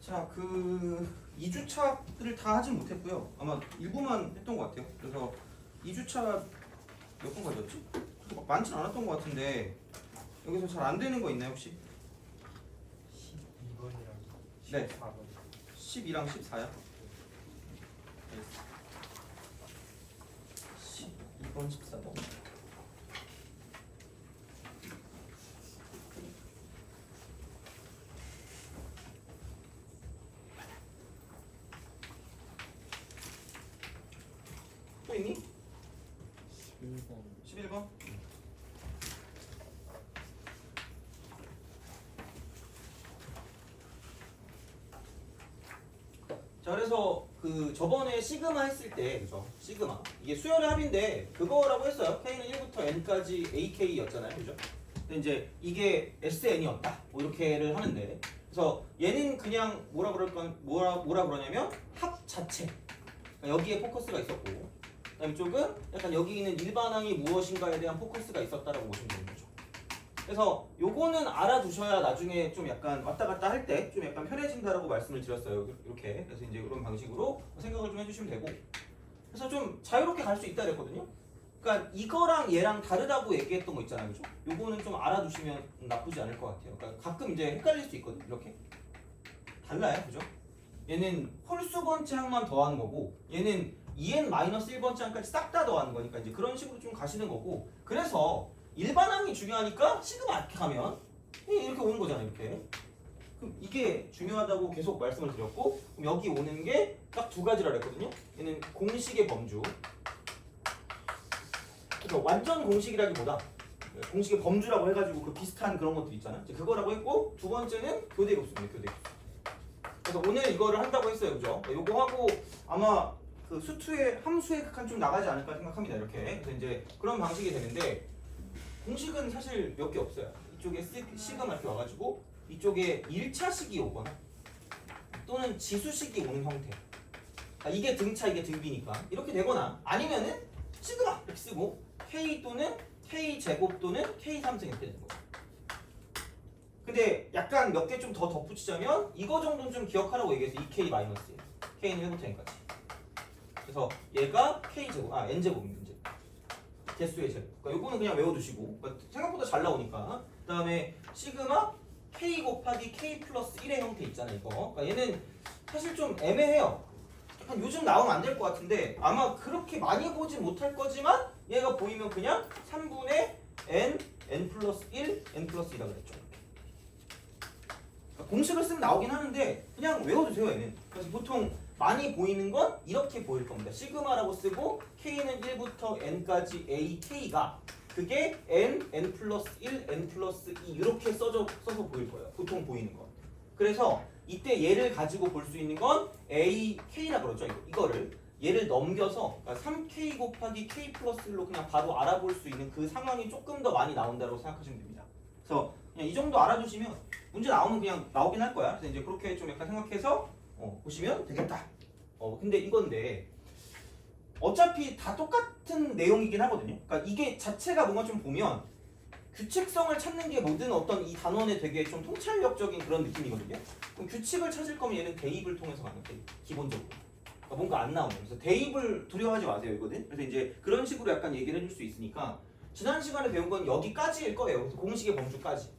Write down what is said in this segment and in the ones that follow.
자, 그 2주차를 다 하진 못했고요. 아마 일부만 했던 것 같아요. 그래서 2주차 몇 번 가졌지? 막 많진 않았던 것 같은데 여기서 잘 안 되는 거 있나요 혹시? 12번이랑 네. 14번. 12랑 14요? 12번, 14번. 또 있니? 11번. 11번? 자, 그래서 그 저번에 시그마 했을 때, 그죠? 시그마 이게 수열의 합인데 그거라고 했어요. K는 1부터 N까지 AK였잖아요, 그죠? 근데 이제 이게 SN이었다, 뭐 이렇게를 하는데, 그래서 얘는 그냥 뭐라 그러냐면 합 자체. 그러니까 여기에 포커스가 있었고, 그다음 이쪽은 약간 여기 있는 일반항이 무엇인가에 대한 포커스가 있었다라고 보시면 되는 거죠. 그래서 요거는 알아두셔야 나중에 좀 약간 왔다 갔다 할 때 좀 약간 편해진다라고 말씀을 드렸어요. 이렇게. 그래서 이제 이런 방식으로 생각을 좀 해주시면 되고. 그래서 좀 자유롭게 갈 수 있다 그랬거든요. 그러니까 이거랑 얘랑 다르다고 얘기했던 거 있잖아요, 그죠? 요거는 좀 알아두시면 나쁘지 않을 것 같아요. 그러니까 가끔 이제 헷갈릴 수 있거든. 이렇게 달라요, 그죠? 얘는 홀수 번째 항만 더하는 거고, 얘는 2n-1번째 항까지 싹 다 더하는 거니까 이제 그런 식으로 좀 가시는 거고. 그래서 일반항이 중요하니까 시그마 이렇게 가면 이렇게 오는 거잖아요, 이렇게. 그럼 이게 중요하다고 계속 말씀을 드렸고, 그럼 여기 오는 게 딱 두 가지라 그랬거든요. 얘는 공식의 범주. 그래서 완전 공식이라기보다 공식의 범주라고 해가지고 그 비슷한 그런 것들 있잖아요. 이제 그거라고 했고, 두 번째는 교대급수입니다, 교대급수. 그래서 오늘 이거를 한다고 했어요, 그죠? 요거 하고 아마 그 수투의 함수의 극한 좀 나가지 않을까 생각합니다, 이렇게. 그래서 이제 그런 방식이 되는데, 공식은 사실 몇 개 없어요. 이쪽에 시그마 이렇게 와가지고 이쪽에 1차식이 오거나 또는 지수식이 오는 형태. 그러니까 이게 등차, 이게 등비니까 이렇게 되거나, 아니면은 시그마 이렇게 쓰고 K 또는 K 제곱 또는 K 3승 이렇게 되는 거예요. 근데 약간 몇 개 좀 더 덧붙이자면 이거 정도는 좀 기억하라고 얘기해서 2K 마이너스 K는 1부터 N까지. 그래서 얘가 K 제곱, N 제곱입니다. 이제 개수의 제곱. 그러니까 요거는 그냥 외워두시고, 그러니까 생각보다 잘 나오니까. 그 다음에 시그마 K 곱하기 K 플러스 1의 형태 있잖아요, 이거. 그러니까 얘는 사실 좀 애매해요. 약간 요즘 나오면 안 될 것 같은데 아마 그렇게 많이 보진 못할 거지만 얘가 보이면 그냥 3분의 N 플러스 1, N 플러스 2라고 그랬죠. 그러니까 공식을 쓰면 나오긴 하는데 그냥 외워두세요, 얘는. 그래서 보통 많이 보이는 건 이렇게 보일 겁니다. 시그마라고 쓰고 K는 1부터 N까지 AK가 그게 N 플러스 1, N 플러스 2 이렇게 써서 보일 거예요. 보통 보이는 거. 그래서 이때 얘를 가지고 볼 수 있는 건 AK라고 그러죠. 이거를 얘를 넘겨서, 그러니까 3K 곱하기 K 플러스 1로 그냥 바로 알아볼 수 있는 그 상황이 조금 더 많이 나온다고 생각하시면 됩니다. 그래서 그냥 이 정도 알아두시면 문제 나오면 그냥 나오긴 할 거야. 그래서 이제 그렇게 좀 약간 생각해서 보시면 되겠다. 근데 이건데 어차피 다 똑같은 내용이긴 하거든요. 그러니까 이게 자체가 뭔가 좀 보면 규칙성을 찾는 게 모든 어떤 이 단원의 되게 좀 통찰력적인 그런 느낌이거든요. 그럼 규칙을 찾을 거면 얘는 대입을 통해서 가는 거예요, 기본적으로. 그러니까 뭔가 안 나오는. 그래서 대입을 두려워하지 마세요, 이거는. 그래서 이제 그런 식으로 약간 얘기를 해줄 수 있으니까 지난 시간에 배운 건 여기까지일 거예요. 그래서 공식의 범주까지.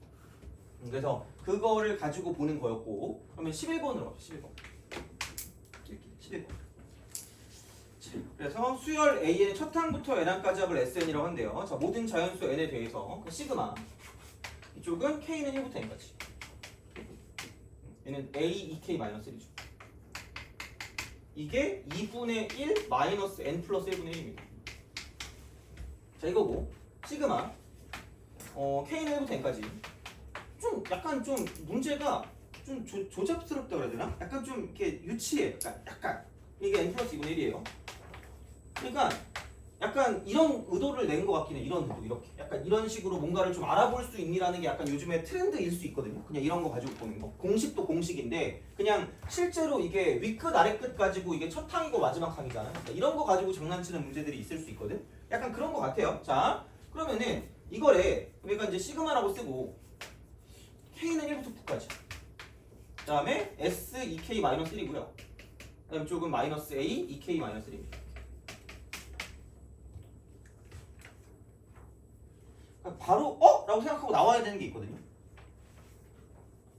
그래서 그거를 가지고 보는 거였고, 그러면 11번으로 가죠. 11번. 11번. 그래서 수열 A의 첫 항부터 N항까지 합을 SN이라고 한대요. 자, 모든 자연수 N에 대해서 그 시그마 이쪽은 K는 1부터 N까지. 얘는 A, 2K-1이죠. 이게 2분의 1 마이너스 N 플러스 1분의 1입니다. 자, 이거고 시그마 K는 1부터 N까지. 좀 약간 좀 문제가 좀 조잡스럽다 그래야 되나? 약간 좀 이렇게 유치해. 약간 이게 N 플러스 2분의 1이에요. 그러니까 약간 이런 의도를 낸 것 같긴 해. 이런 의도, 이렇게 약간 이런 식으로 뭔가를 좀 알아볼 수 있니라는 게 약간 요즘에 트렌드일 수 있거든요. 그냥 이런 거 가지고 보는 거. 공식도 공식인데 그냥 실제로 이게 윗끝 아래끝 가지고 이게 첫 항이고 마지막 항이잖아요. 그러니까 이런 거 가지고 장난치는 문제들이 있을 수 있거든. 약간 그런 거 같아요. 자, 그러면은 이거래. 그러니까 이제 시그마라고 쓰고 K는 1부터 9까지. 다음에 S 2K 마이너스 1이고요. 그다음 이쪽은 마이너스 A 2K 마이너스 1입니다. 바로 라고 생각하고 나와야 되는 게 있거든요.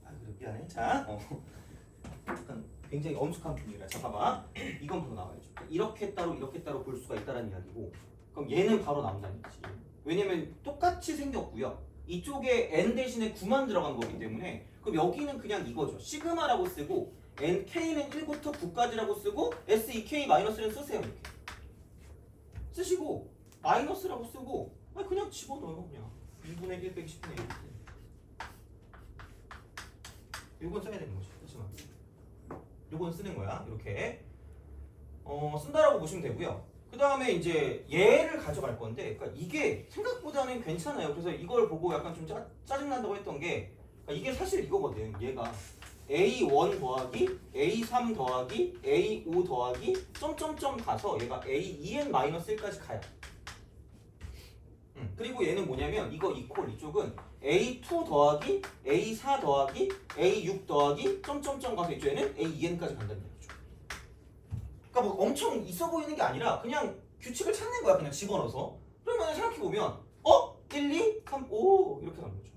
아 그래 미안해. 자, 약간 굉장히 엄숙한 분위기라. 자 봐봐. 이건 바로 나와야죠. 이렇게 따로 볼 수가 있다는 이야기고, 그럼 얘는 바로 나온다는 얘기지. 왜냐면 똑같이 생겼고요. 이쪽에 n 대신에 9만 들어간 거기 때문에, 그럼 여기는 그냥 이거죠. 시그마라고 쓰고 nk는 1부터 9까지라고 쓰고 s2k 마이너스는 쓰세요. 이렇게 쓰시고 마이너스라고 쓰고 그냥 집어넣어요. 그냥 2분의 1 빼기 10분의 1. 이건 써야 되는 거죠. 잠시만. 이건 쓰는 거야. 이렇게 쓴다라고 보시면 되고요. 그 다음에 이제 얘를 가져갈 건데, 그러니까 이게 생각보다는 괜찮아요. 그래서 이걸 보고 약간 좀 짜증난다고 했던 게, 그러니까 이게 사실 이거거든. 얘가 A1 더하기 A3 더하기 A5 더하기 점점점 가서 얘가 A2n-1까지 가요. 그리고 얘는 뭐냐면 이거 이퀄 이쪽은 A2 더하기 A4 더하기 A6 더하기 점점점 가서 이쪽에는 A2n까지 간다는 얘기죠. 그러니까 뭐 엄청 있어 보이는 게 아니라 그냥 규칙을 찾는 거야. 그냥 집어넣어서. 그러면 생각해보면 1, 2, 3, 5 이렇게 가는 거죠.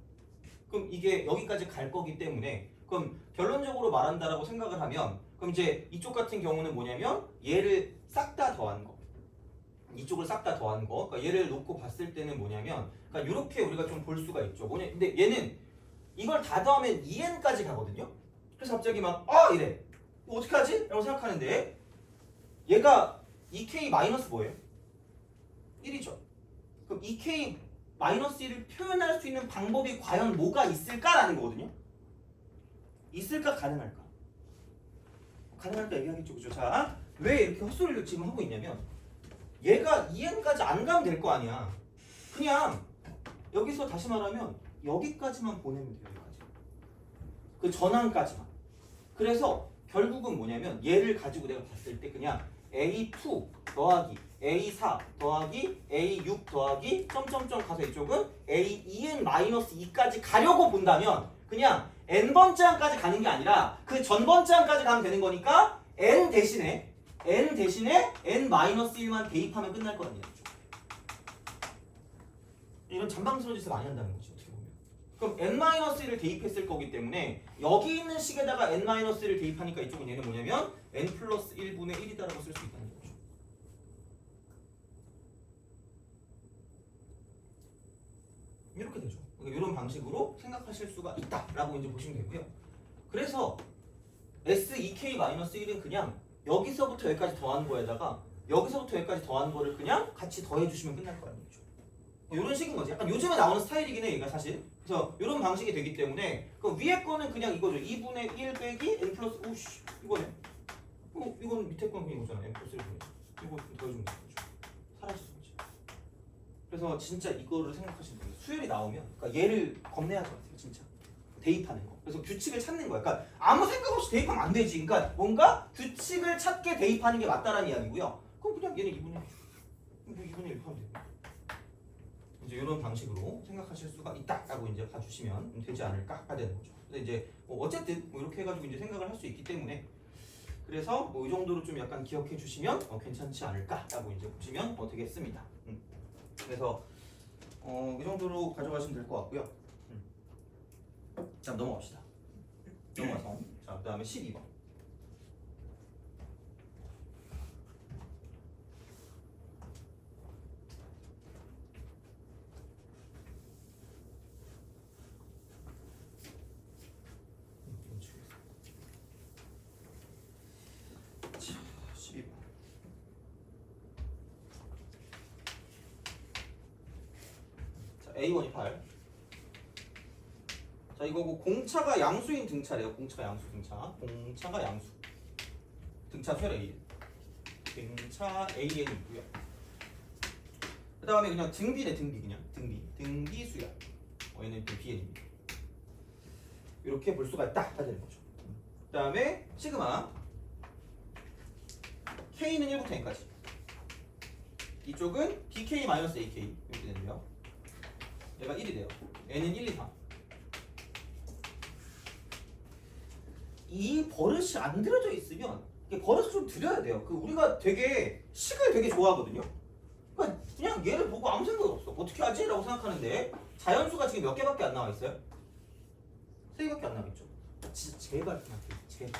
그럼 이게 여기까지 갈 거기 때문에, 그럼 결론적으로 말한다라고 생각을 하면, 그럼 이제 이쪽 같은 경우는 뭐냐면 얘를 싹 다 더한 거, 이쪽을 싹 다 더한 거, 그러니까 얘를 놓고 봤을 때는 뭐냐면, 그러니까 이렇게 우리가 좀 볼 수가 있죠. 뭐냐, 근데 얘는 이걸 다 더하면 2n까지 가거든요. 그래서 갑자기 막 이래. 이거 어떻게 하지? 라고 생각하는데, 얘가 2k 마이너스 뭐예요? 1이죠. 그럼 2k 마이너스 1을 표현할 수 있는 방법이 과연 뭐가 있을까라는 거거든요. 있을까 가능할까? 가능할까 얘기하겠죠. 그죠? 자, 왜 이렇게 헛소리를 지금 하고 있냐면, 얘가 2n까지 안 가면 될 거 아니야. 그냥 여기서 다시 말하면 여기까지만 보내면 돼요. 여기까지. 그 전항까지만. 그래서 결국은 뭐냐면 얘를 가지고 내가 봤을 때 그냥 A2 더하기 A4 더하기 A6 더하기 점점점 가서 이쪽은 A2n-2까지 가려고 본다면, 그냥 n번째 항까지 가는 게 아니라 그 전번째 항까지 가면 되는 거니까 n 대신에 n-1만 대입하면 끝날 거란 얘기죠. 이런 잔방스러운 짓을 많이 한다는 거지, 어떻게 보면. 그럼 n-1을 대입했을 거기 때문에 여기 있는 식에다가 n-1을 대입하니까 이쪽은 얘는 뭐냐면 n 플러스 1분의 1이다라고 쓸 수 있다는 거죠. 이렇게 되죠. 그러니까 이런 방식으로 생각하실 수가 있다라고 이제 보시면 되고요. 그래서 S2K-1은 그냥 여기서부터 여기까지 더한 거에다가 여기서부터 여기까지 더한 거를 그냥 같이 더해주시면 끝날 거라는 얘기죠. 이런 식인 거지. 약간 요즘에 나오는 스타일이긴 해, 얘가 사실. 그래서 이런 방식이 되기 때문에 그 위에 거는 그냥 이거죠. 2분의 1 빼기 n 플러스 이거네. 이건 밑에 거는 그냥 이거잖아. n 플러스 1분의 이거 더해주면 되는 거죠. 사라지는 거지. 그래서 진짜 이거를 생각하시면 돼요. 수열이 나오면, 그러니까 얘를 겁내하지 마세요. 진짜 대입하는 거. 그래서 규칙을 찾는 거야. 그러니까 아무 생각 없이 대입하면 안 되지. 그러니까 뭔가 규칙을 찾게 대입하는 게 맞다라는 이야기고요. 그럼 그냥 얘는 2분의 1, 2분의 1 하면 되고. 이제 이런 방식으로 생각하실 수가 있다라고 이제 봐주시면 되지 않을까 되는 거죠. 근데 이제 어쨌든 이렇게 해가지고 이제 생각을 할 수 있기 때문에, 그래서 이 정도로 좀 약간 기억해 주시면 괜찮지 않을까라고 이제 보시면 되겠습니다. 그래서 이 정도로 가져가시면 될 것 같고요. 자, 넘어갑시다. 넘어가서 자, 그다음에 12번. 자, 12번. 자, A1이 8. 자, 이거고 공차가 양수인 등차래요. 공차가 양수 등차. 공차가 양수. 등차 수 A. 등차 AN이고요. 그 다음에 그냥 등비네, 등비 그냥 등비 수야. 얘는 BN입니다. 이렇게 볼 수가 있다 되는 거죠. 그 다음에 시그마 K는 1부터 N까지. 이쪽은 BK-AK 이렇게 되는데요. 얘가 1이 돼요. N은 1, 2, 3. 이 버릇이 안 들여져 있으면 이게 버릇을 좀 들여야 돼요. 그 우리가 되게 식을 되게 좋아하거든요. 그러니까 그냥 얘를 보고 아무 생각 없어. 어떻게 하지? 라고 생각하는데 자연수가 지금 몇 개밖에 안 나와 있어요? 3개밖에 안 나와 있죠. 진짜 제발 그만 제발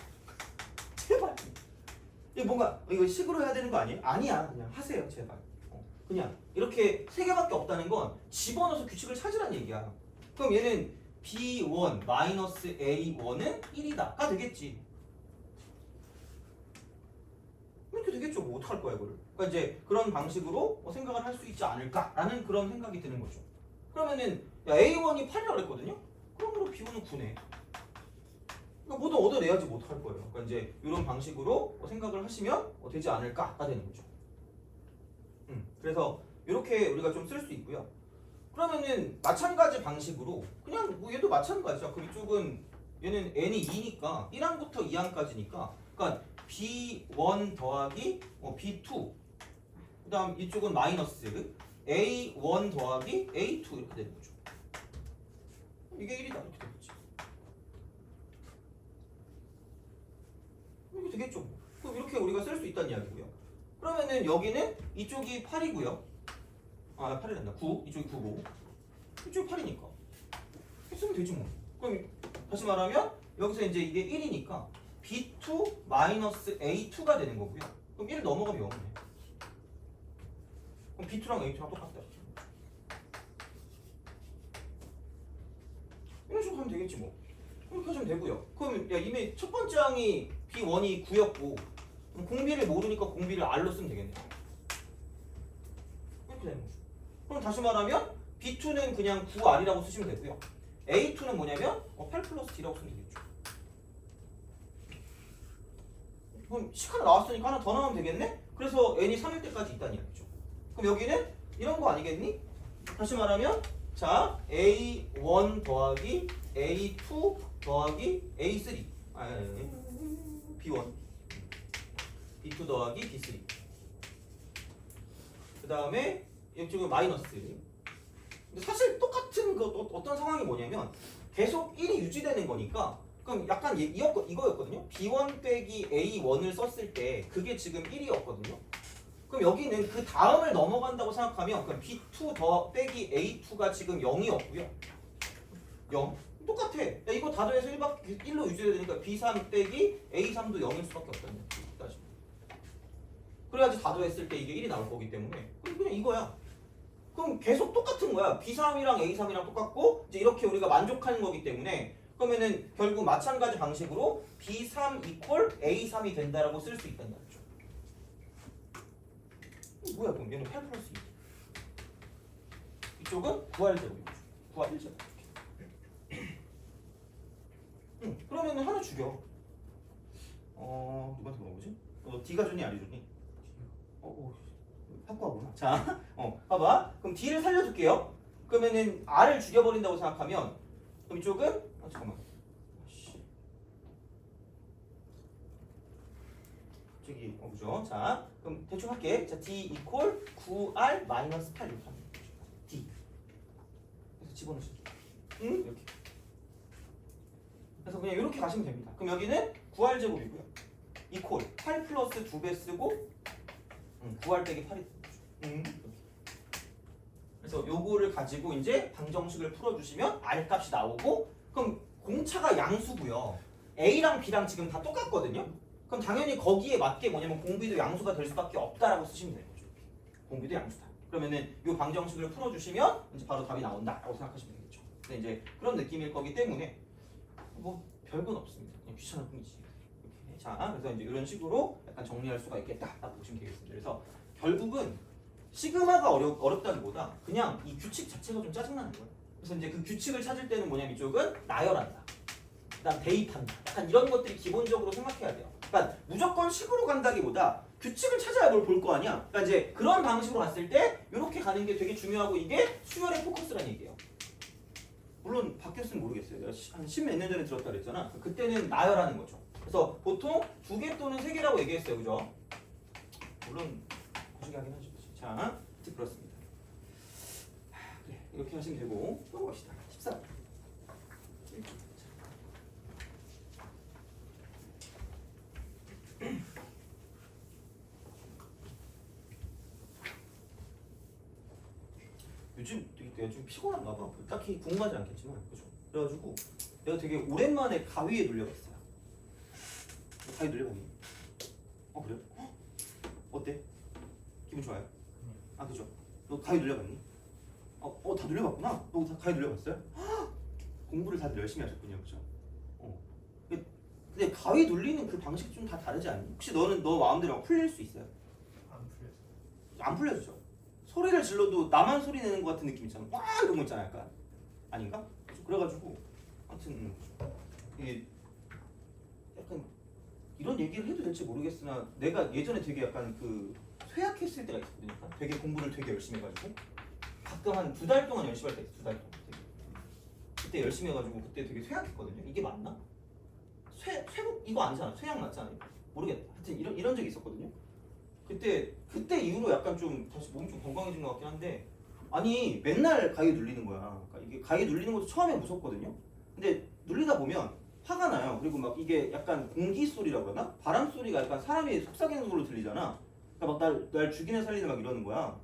제발. 이게 뭔가 이거 식으로 해야 되는 거 아니에요? 아니야. 그냥 하세요. 제발. 그냥 이렇게 3개밖에 없다는 건 집어넣어서 규칙을 찾으란 얘기야. 그럼 얘는 B1 마이너스 A1은 1이다가 되겠지. 이렇게 되겠죠. 뭐 어떡할 거야 이거를. 그러니까 이제 그런 방식으로 생각을 할 수 있지 않을까라는 그런 생각이 드는 거죠. 그러면은 야, A1이 8이라고 그랬거든요. 그러므로 B1은 9네. 그러니까 뭐도 얻어내야지 뭐 어떡할 거예요. 그러니까 이제 이런 방식으로 생각을 하시면 되지 않을까가 되는 거죠. 그래서 이렇게 우리가 좀 쓸 수 있고요. 그러면은 마찬가지 방식으로 그냥 뭐 얘도 마찬가지야. 그럼 이쪽은 얘는 n이 2니까 1항부터 2항까지니까 그러니까 b1 더하기 b2 그다음 이쪽은 마이너스 a1 더하기 a2 이렇게 되는 거죠. 이게 1이다 이렇게 되겠지. 이렇게 되겠죠. 그럼 이렇게 우리가 쓸 수 있다는 이야기고요. 그러면은 여기는 이쪽이 8이고요. 아 8이란다. 9 이쪽이 9고 이쪽이 8이니까 쓰면 되지 뭐. 그럼 다시 말하면 여기서 이제 이게 1이니까 B2 마이너스 A2가 되는 거고요. 그럼 1 넘어가면 0이네. 그럼 B2랑 A2랑 똑같다. 이런 식으로 하면 되겠지 뭐. 그렇게 하시면 되고요. 그럼 야 이미 첫 번째 항이 B1이 9였고 공비를 모르니까 공비를 R로 쓰면 되겠네요. 이렇게 되는 거죠. 그럼 다시 말하면 B2는 그냥 9R이라고 쓰시면 되고요. A2는 뭐냐면 8 플러스 D라고 쓰면 되겠죠. 그럼 식 하나 나왔으니까 하나 더 나오면 되겠네? 그래서 n이 3일 때까지 있다는 이야기죠. 그럼 여기는 이런 거 아니겠니? 다시 말하면 자 A1 더하기 A2 더하기 A3 B1 B2 더하기 B3 그 다음에 이쪽은 마이너스. 근데 사실 똑같은 어떤 상황이 뭐냐면 계속 1이 유지되는 거니까 그럼 약간 이거였거든요. B1 빼기 A1을 썼을 때 그게 지금 1이었거든요. 그럼 여기는 그 다음을 넘어간다고 생각하면 그럼 B2 더 빼기 A2가 지금 0이었고요. 0. 똑같아. 야, 이거 다 더해서 1로 유지해야 되니까 B3 빼기 A3도 0일 수밖에 없거든요. 그래야지 다 더했을 때 이게 1이 나올 거기 때문에 그냥 이거야. 그럼 계속 똑같은 거야. B3이랑 A3이랑 똑같고 이제 이렇게 우리가 만족하는 거기 때문에 그러면은 결국 마찬가지 방식으로 B3 이퀄 A3이 된다라고 쓸 수 있다는 거죠. 뭐야 그럼 얘는 8 플러스 2. 이쪽은 9R 제곱이죠. 9R 1제곱. 그러면은 하나 죽여. 누구한테 물어보지? D가 좋니 R이 좋니? 확고하구나. 자, 봐봐. 그럼 D를 살려줄게요. 그러면은 R을 죽여버린다고 생각하면 그럼 이쪽은 잠깐만. 저기 그죠? 자, 그럼 대충 할게. 자, D 이퀄 9R 마이너스 8 이렇게 하면 되죠. D. 그래서 집어넣으시죠. 이렇게. 그래서 그냥 이렇게 가시면 됩니다. 그럼 여기는 9R 제곱이고요. 이퀄 8 플러스 2배 쓰고 9R 빼기 8이 그래서 요거를 가지고 이제 방정식을 풀어주시면 R 값이 나오고 그럼 공차가 양수고요. A랑 B랑 지금 다 똑같거든요. 그럼 당연히 거기에 맞게 뭐냐면 공비도 양수가 될 수밖에 없다라고 쓰시면 되는 거죠. 공비도 양수다. 그러면은 요 방정식을 풀어주시면 이제 바로 답이 나온다라고 생각하시면 되겠죠. 근데 이제 그런 느낌일 거기 때문에 뭐 별건 없습니다. 그냥 귀찮은 뿐이지. 이렇게. 자, 그래서 이제 이런 식으로 약간 정리할 수가 있겠다라고 보시면 되겠습니다. 그래서 결국은 시그마가 어렵다기보다 그냥 이 규칙 자체가 좀 짜증나는 거예요. 그래서 이제 그 규칙을 찾을 때는 뭐냐면 이쪽은 나열한다. 그다음 대입한다. 약간 이런 것들이 기본적으로 생각해야 돼요. 그러니까 무조건 식으로 간다기보다 규칙을 찾아야 뭘 볼 거 아니야. 그러니까 이제 그런 방식으로 갔을 때 이렇게 가는 게 되게 중요하고 이게 수열의 포커스라는 얘기예요. 물론 바뀌었으면 모르겠어요. 내가 한 10몇 년 전에 들었다 그랬잖아. 그때는 나열하는 거죠. 그래서 보통 2개 또는 3개라고 얘기했어요. 그죠? 물론 거시기 하긴 하죠. 자, 그렇습니다. 그래, 이렇게 하시면 되고 또 봅시다. 14. 요즘 내가 좀 피곤한가 봐. 딱히 궁금하지 않겠지만 그죠? 그래가지고 내가 되게 오랜만에 가위에 눌려봤어요. 가위 눌려봤니? 그래요? 어때? 기분 좋아요? 아 그죠? 너 가위 눌려봤니? 다 눌려봤구나. 너 다 가위 눌려봤어요? 공부를 다들 열심히 하셨군요, 그죠? 근데 가위 눌리는 그 방식 좀 다 다르지 않니? 혹시 너 마음대로 막 풀릴 수 있어요? 안 풀렸어. 안 풀려지죠. 소리를 질러도 나만 소리 내는 것 같은 느낌 있잖아. 와 이런 거 있잖아, 약간. 아닌가? 그래가지고 아무튼 이게 약간 이런 얘기를 해도 될지 모르겠으나 내가 예전에 되게 약간 그 쇠약했을 때가 있었거든요. 되게 공부를 되게 열심히 해가지고 가끔 한 2달 동안 열심히 할 때 있어. 2달 동안. 그때 열심히 해가지고 그때 되게 쇠약했거든요. 이게 맞나? 쇠국 이거 아니잖아. 쇠약 맞잖아. 모르겠다. 하여튼 이런 적이 있었거든요. 그때 이후로 약간 좀 다시 몸이 좀 건강해진 것 같긴 한데 아니 맨날 가위 눌리는 거야. 그러니까 이게 가위 눌리는 것도 처음에 무섭거든요. 근데 눌리다 보면 화가 나요. 그리고 막 이게 약간 공기 소리라고 하나? 바람 소리가 약간 사람이 속삭이는 걸로 들리잖아. 그러니까 막 날 죽이네 살리네 막 이러는 거야.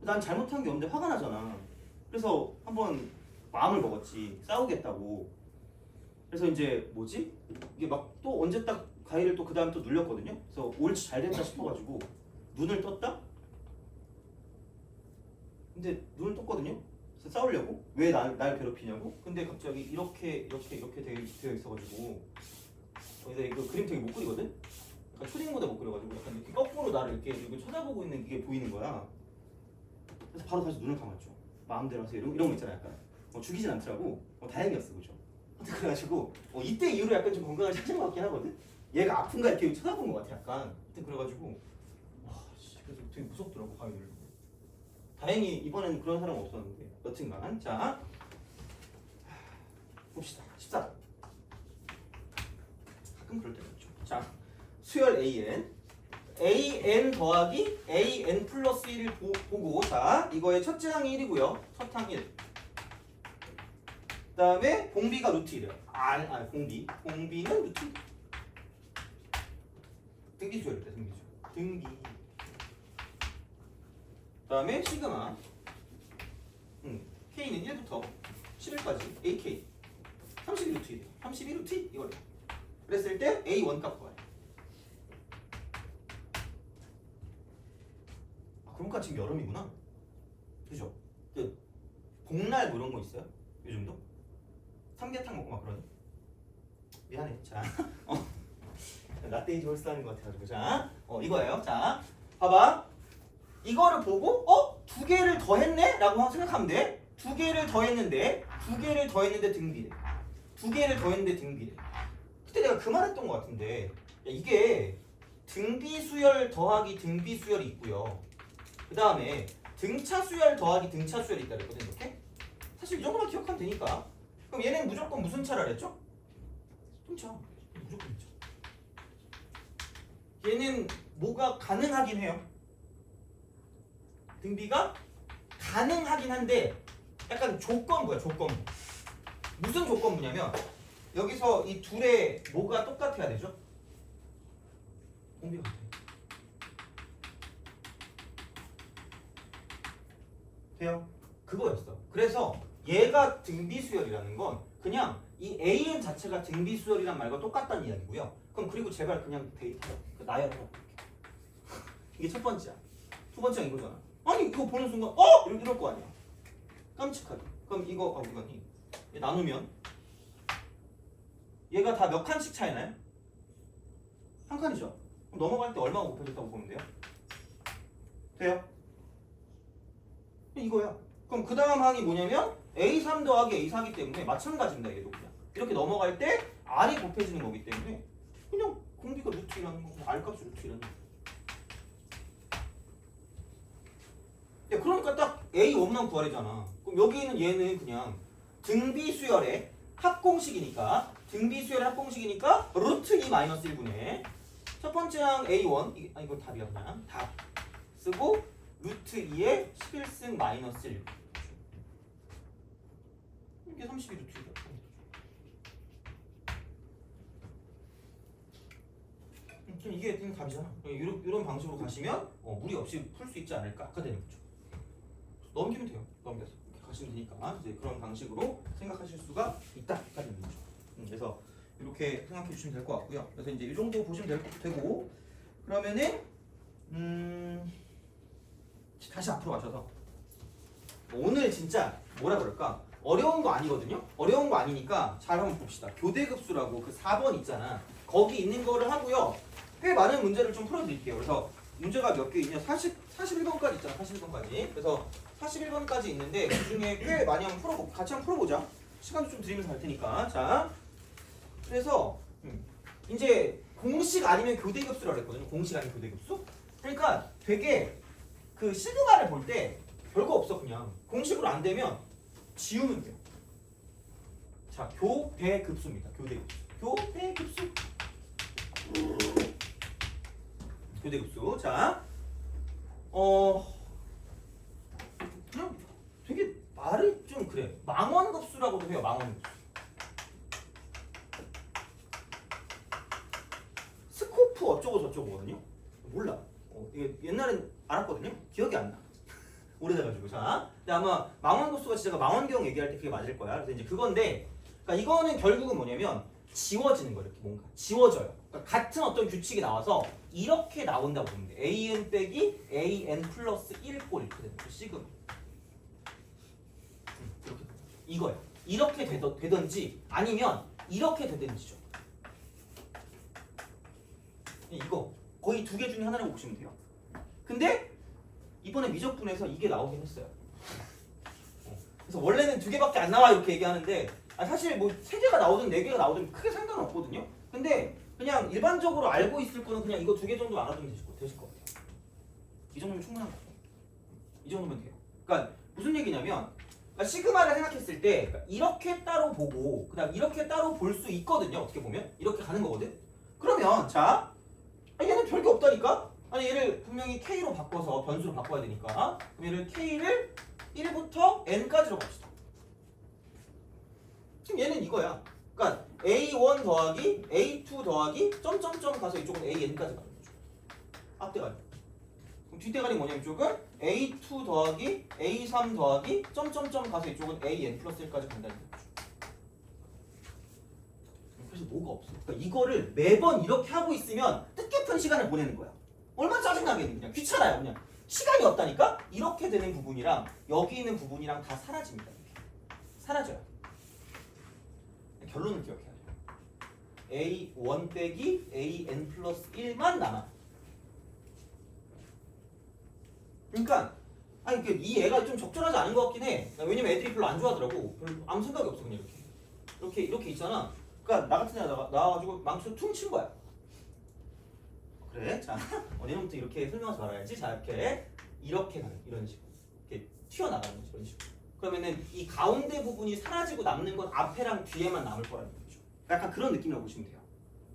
난 잘못한 게 없는데 화가 나잖아. 그래서 한번 마음을 먹었지. 싸우겠다고. 그래서 이제 뭐지? 이게 막 또 언제 딱 가위를 또 그 다음 또 눌렸거든요. 그래서 옳지 잘 됐다 싶어가지고 눈을 떴다? 근데 눈을 떴거든요. 그래서 싸우려고 왜 날 괴롭히냐고? 근데 갑자기 이렇게 되어 있어가지고 여기다 이거 그림 되게 못 그리거든? 약간 초딩보다 못 그려가지고 약간 이렇게 거꾸로 나를 이렇게 쳐다보고 있는 게 보이는 거야. 그래서 바로 다시 눈을 감았죠. 마음대로 하세요. 이런 거 있잖아. 약간 죽이진 않더라고. 다행이었어, 그죠? 그래가지고 이때 이후로 약간 좀 건강을 찾은 것 같긴 하거든. 얘가 아픈가 이렇게 쳐다본 것 같아, 약간. 그래가지고 그래서 되게 무섭더라고 가위 눌리고. 다행히 이번엔 그런 사람 없었는데 여튼간 자 봅시다. 14. 가끔 그럴 때가 있죠. 자 수열 AN 더하기 AN 플러스 1을 보고 자 이거의 첫째 항이 1이고요. 첫 항 1. 그 다음에 공비가 루트 1이에요. 공비는 루트 1. 등비수열일 때 등비. 그 다음에 시그마 K는 1부터 11까지 AK 32 루트 1이에요. 32 루트 1 이거를 그랬을 때 A1 값 구해요. 그러니까 지금 여름이구나. 그죠? 복날 뭐 이런 거 있어요? 요즘도? 삼계탕 먹고 막 그러니? 미안해. 자 라떼이지 홀스 하는 것 같아가지고 자 이거예요. 자 봐봐. 이거를 보고 2개를 더했네? 라고 생각하면 돼. 2개를 더했는데 등비래. 2개를 더했는데 등비래. 그때 내가 그 말했던 것 같은데 이게 등비수열 더하기 등비수열이 있고요. 그 다음에 등차수열 더하기 등차수열이 있다 그랬거든. 이렇게 사실 이 정도만 기억하면 되니까. 그럼 얘는 무조건 무슨 차라 그랬죠? 등차. 무조건 등차. 얘는 뭐가 가능하긴 해요. 등비가 가능하긴 한데 약간 조건부야. 조건부. 무슨 조건부냐면 여기서 이 둘의 뭐가 똑같아야 되죠? 공비가 같아요. 돼요? 그거였어. 그래서 얘가 등비수열이라는 건 그냥 이 AN 자체가 등비수열이란 말과 똑같다는 이야기고요. 그럼 그리고 제발 그냥 데이터 나열해봐. 이게 첫 번째야. 두 번째가 이거잖아. 아니 이거 보는 순간 이럴 거 아니야. 깜찍하게. 그럼 이거 우리가 나누면 얘가 다 몇 칸씩 차이나요? 한 칸이죠. 그럼 넘어갈 때 얼마가 곱해졌다고 보면 돼요? 돼요? 이거야. 그럼 그 다음 항이 뭐냐면 A3 더하기 A4이기 때문에 마찬가지입니다. 얘도 그냥 이렇게 넘어갈 때 R이 곱해지는 거기 때문에 그냥 공비가 루트라는 거, R값이 루트라는 거. 그러니까 딱 A1만 구하래잖아. 그럼 여기 있는 얘는 그냥 등비수열의 합공식이니까 루트 2 마이너스 1분의 첫 번째 항 A1 이거 답이야. 그냥 답 쓰고 루트 2의 11승 마이너스 1 이게 32 루트 2다. 이게 그냥 답이잖아. 이런 방식으로 가시면 무리 없이 풀 수 있지 않을까? 아까 되는 거죠. 넘기면 돼요. 넘겨서 이렇게 가시면 되니까 이제 그런 방식으로 생각하실 수가 있다까지 거죠. 그래서 이렇게 생각해 주시면 될 것 같고요. 그래서 이제 이 정도 보시면 되고 그러면은 다시 앞으로 가셔서 오늘 진짜 뭐라 그럴까 어려운 거 아니거든요. 어려운 거 아니니까 잘 한번 봅시다. 교대급수라고 그 4번 있잖아. 거기 있는 거를 하고요. 꽤 많은 문제를 좀 풀어드릴게요. 그래서 문제가 몇 개 있냐? 41번까지 있잖아. 41번까지. 그래서 41번까지 있는데 그 중에 꽤 많이 한번 같이 한번 풀어보자. 시간도 좀 드리면서 할 테니까. 자, 그래서 이제 공식 아니면 교대급수라고 그랬거든요. 공식 아니면 교대급수. 그러니까 되게 그 시그마를 볼 때 별거 없어. 그냥 공식으로 안 되면 지우면 돼요. 자, 교대급수입니다. 교대급수. 교대급수. 자, 그냥 되게 말이 좀 그래. 망원급수라고도 해요. 망원급수. 스코프 어쩌고 저쩌고거든요. 몰라. 이게 옛날엔 알았거든요. 기억이 안 나. 오래돼가지고. 자, 근데 아마 망원급수가 진짜 망원경 얘기할 때 그게 맞을 거야. 그래서 이제 그건데, 그러니까 이거는 결국은 뭐냐면 지워지는 거예요. 이렇게 뭔가 지워져요. 그러니까 같은 어떤 규칙이 나와서 이렇게 나온다고 보면 돼. an 빼기 an 플러스 1꼴 이렇게 되는 거죠. 시그마. 이렇게 이거야. 이렇게 되든지 아니면 이렇게 되든지죠. 이거 거의 두 개 중에 하나라고 보시면 돼요. 근데 이번에 미적분에서 이게 나오긴 했어요. 그래서 원래는 두 개밖에 안 나와 이렇게 얘기하는데 사실 뭐 세 개가 나오든 네 개가 나오든 크게 상관은 없거든요. 근데 그냥 일반적으로 알고 있을 거는 그냥 이거 두 개 정도 알아두면 되실 것 같아요. 이 정도면 충분한 것 같아요. 이 정도면 돼요. 그러니까 무슨 얘기냐면 그러니까 시그마를 생각했을 때 그러니까 이렇게 따로 보고 그다음 이렇게 따로 볼 수 있거든요. 어떻게 보면 이렇게 가는 거거든. 그러면 자 얘는 별게 없다니까. 아니 얘를 분명히 K로 바꿔서 변수로 바꿔야 되니까 그럼 얘를 K를 1부터 N까지로 갑시다. 지금 얘는 이거야. 그러니까 A1 더하기 A2 더하기 점점점 가서 이쪽은 AN까지 가는 거죠. 앞대가리. 그럼 뒷대가리 뭐냐면 이쪽은 A2 더하기 A3 더하기 점점점 가서 이쪽은 AN 플러스 1까지 간다는 거죠. 그래서 뭐가 없어. 그러니까 이거를 매번 이렇게 하고 있으면 뜻깊은 시간을 보내는 거야. 얼마나 짜증나겠니. 그냥 귀찮아요. 그냥 시간이 없다니까. 이렇게 되는 부분이랑 여기 있는 부분이랑 다 사라집니다. 이렇게. 사라져요. 결론을 기억해야 돼요. A1 빼기 AN 플러스 1만 남아. 그러니까 아니 이 애가 좀 적절하지 않은 것 같긴 해. 왜냐면 애들이 별로 안 좋아하더라고. 별로 아무 생각이 없어. 그냥 이렇게 있잖아. 그러니까 나 같은 애가 나와가지고 망치로 퉁 친 거야. 그래, 자, 내년부터 이렇게 설명하지 말아야지. 자, 이렇게 가는 이런 식으로 이렇게 튀어나가는 거지, 이런 식으로. 그러면은 이 가운데 부분이 사라지고 남는 건 앞에랑 뒤에만 남을 거라는 거죠. 약간 그런 느낌이라고 보시면 돼요.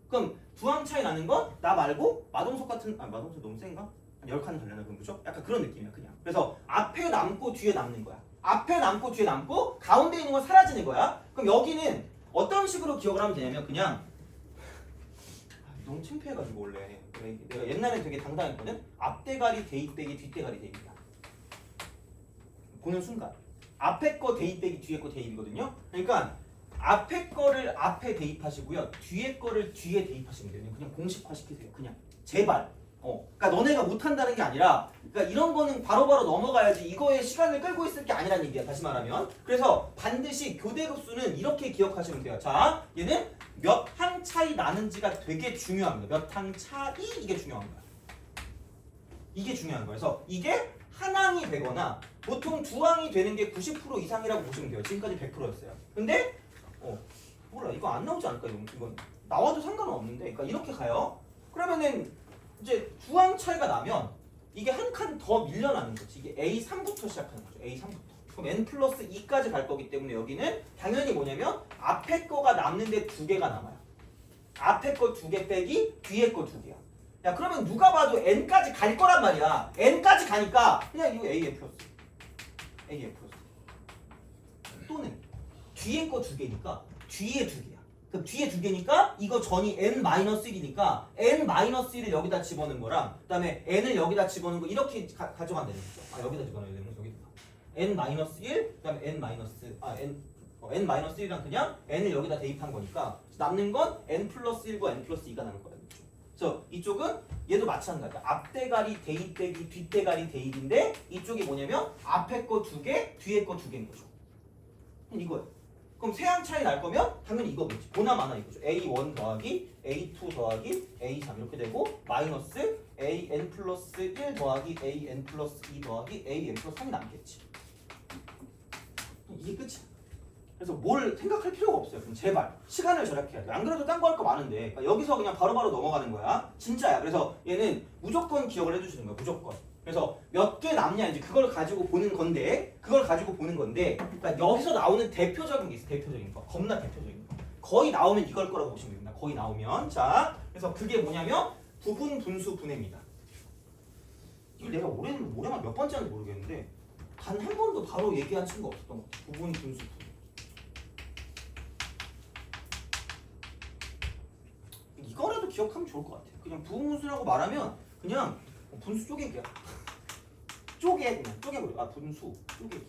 그럼 두항 차이 나는 건 나 말고 마동석 같은 마동석 너무 센가? 한 10칸 달려나 그런 거죠? 약간 그런 느낌이야, 그냥. 그래서 앞에 남고 뒤에 남는 거야. 앞에 남고 뒤에 남고 가운데 있는 건 사라지는 거야. 그럼 여기는 어떤 식으로 기억을 하면 되냐면 그냥 너무 창피해가지고 원래 내가 옛날에 되게 당당했거든. 앞대가리 대입 빼기 뒷대가리 대입이야. 보는 순간 앞에 거 대입 빼기 뒤에 거 대입이거든요. 그러니까 앞에 거를 앞에 대입하시고요, 뒤에 거를 뒤에 대입하시면 돼요. 그냥 공식화 시키세요. 그냥 제발. 그러니까 너네가 못한다는 게 아니라, 그러니까 이런 거는 바로바로 넘어가야지 이거에 시간을 끌고 있을 게 아니라는 얘기야. 다시 말하면. 그래서 반드시 교대급수는 이렇게 기억하시면 돼요. 자, 얘는 몇 항 차이 나는지가 되게 중요합니다. 몇 항 차이 이게 중요한 거야. 이게 중요한 거예요. 그래서 이게 한 항이 되거나 보통 두 항이 되는 게 90% 이상이라고 보시면 돼요. 지금까지 100%였어요. 근데 몰라, 이거 안 나오지 않을까? 이건 나와도 상관은 없는데, 그러니까 이렇게 가요. 그러면은 이제 두 항 차이가 나면 이게 한 칸 더 밀려나는 거지. 이게 A3부터 시작하는 거죠. A3부터. 그럼 N 플러스 2까지 갈 거기 때문에 여기는 당연히 뭐냐면 앞에 거가 남는데 두 개가 남아요. 앞에 거 두 개 빼기 뒤에 거 두 개야. 야, 그러면 누가 봐도 N까지 갈 거란 말이야. N까지 가니까 그냥 이거 AN 플러스 또는 뒤에 거 두 개니까 뒤에 두 개야. 그럼 뒤에 두 개니까 이거 전이 N-1이니까 N-1을 여기다 집어넣은 거랑 그 다음에 N을 여기다 집어넣은 거 이렇게 가져간다는 거죠. 여기다 집어넣어야 되는 거 여기다. n-1 그다음에 n-1이랑 그냥 n을 여기다 대입한 거니까 남는 건 n 플러스 1과 n 플러스 2가 남을 거야. 그래서 이쪽은 얘도 마찬가지야. 앞대가리 대입 빼기 뒷대가리 대입인데 이쪽이 뭐냐면 앞에 거 2개, 뒤에 거 2개인 거죠. 이거예요. 그럼 세항 차이 날 거면 당연히 이거겠지. 보나 마나 이거죠. A1 더하기 A2 더하기 A3 이렇게 되고 마이너스 AN 플러스 1 더하기 AN 플러스 2 더하기 AN 플러스 3이 남겠지. 이게 끝이야. 그래서 뭘 생각할 필요가 없어요. 그럼 제발 시간을 절약해야 돼. 안 그래도 딴 거 할 거 많은데 그러니까 여기서 그냥 바로바로 넘어가는 거야. 진짜야. 그래서 얘는 무조건 기억을 해주시는 거야. 무조건. 그래서 몇 개 남냐 이제 그걸 가지고 보는 건데 그러니까 여기서 나오는 대표적인 게 있어. 대표적인 거. 겁나 대표적인 거. 거의 나오면 이걸 거라고 보시면 됩니다. 거의 나오면. 자, 그래서 그게 뭐냐면 부분 분수 분해입니다. 이걸 내가 올해만 몇 번째 하는지 모르겠는데 단 한 번도 바로 얘기한 친구가 없었던 것 같아. 부분 분수 분해. 이거라도 기억하면 좋을 것 같아. 그냥 부분 분수라고 말하면 그냥 분수 쪼개기야. 그냥 쪼개버려. 아 분수 쪼개기.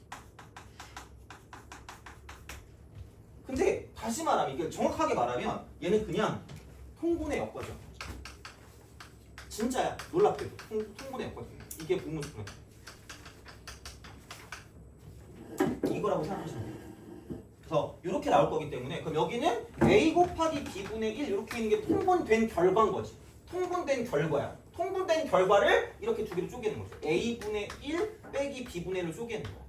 근데 다시 말하면 이게 정확하게 말하면 얘는 그냥 통분의 역과죠. 진짜야. 놀랍게도 통분의 역과죠. 이게 부분 분수 분해. 이거라고 생각하시면 돼요. 그래서 이렇게 나올 거기 때문에 그럼 여기는 a 곱하기 b분의 1 이렇게 있는 게 통분된 결과인 거지. 통분된 결과야. 통분된 결과를 이렇게 두 개로 쪼개는 거죠. a분의 1 빼기 b분의 1로 쪼개는 거야.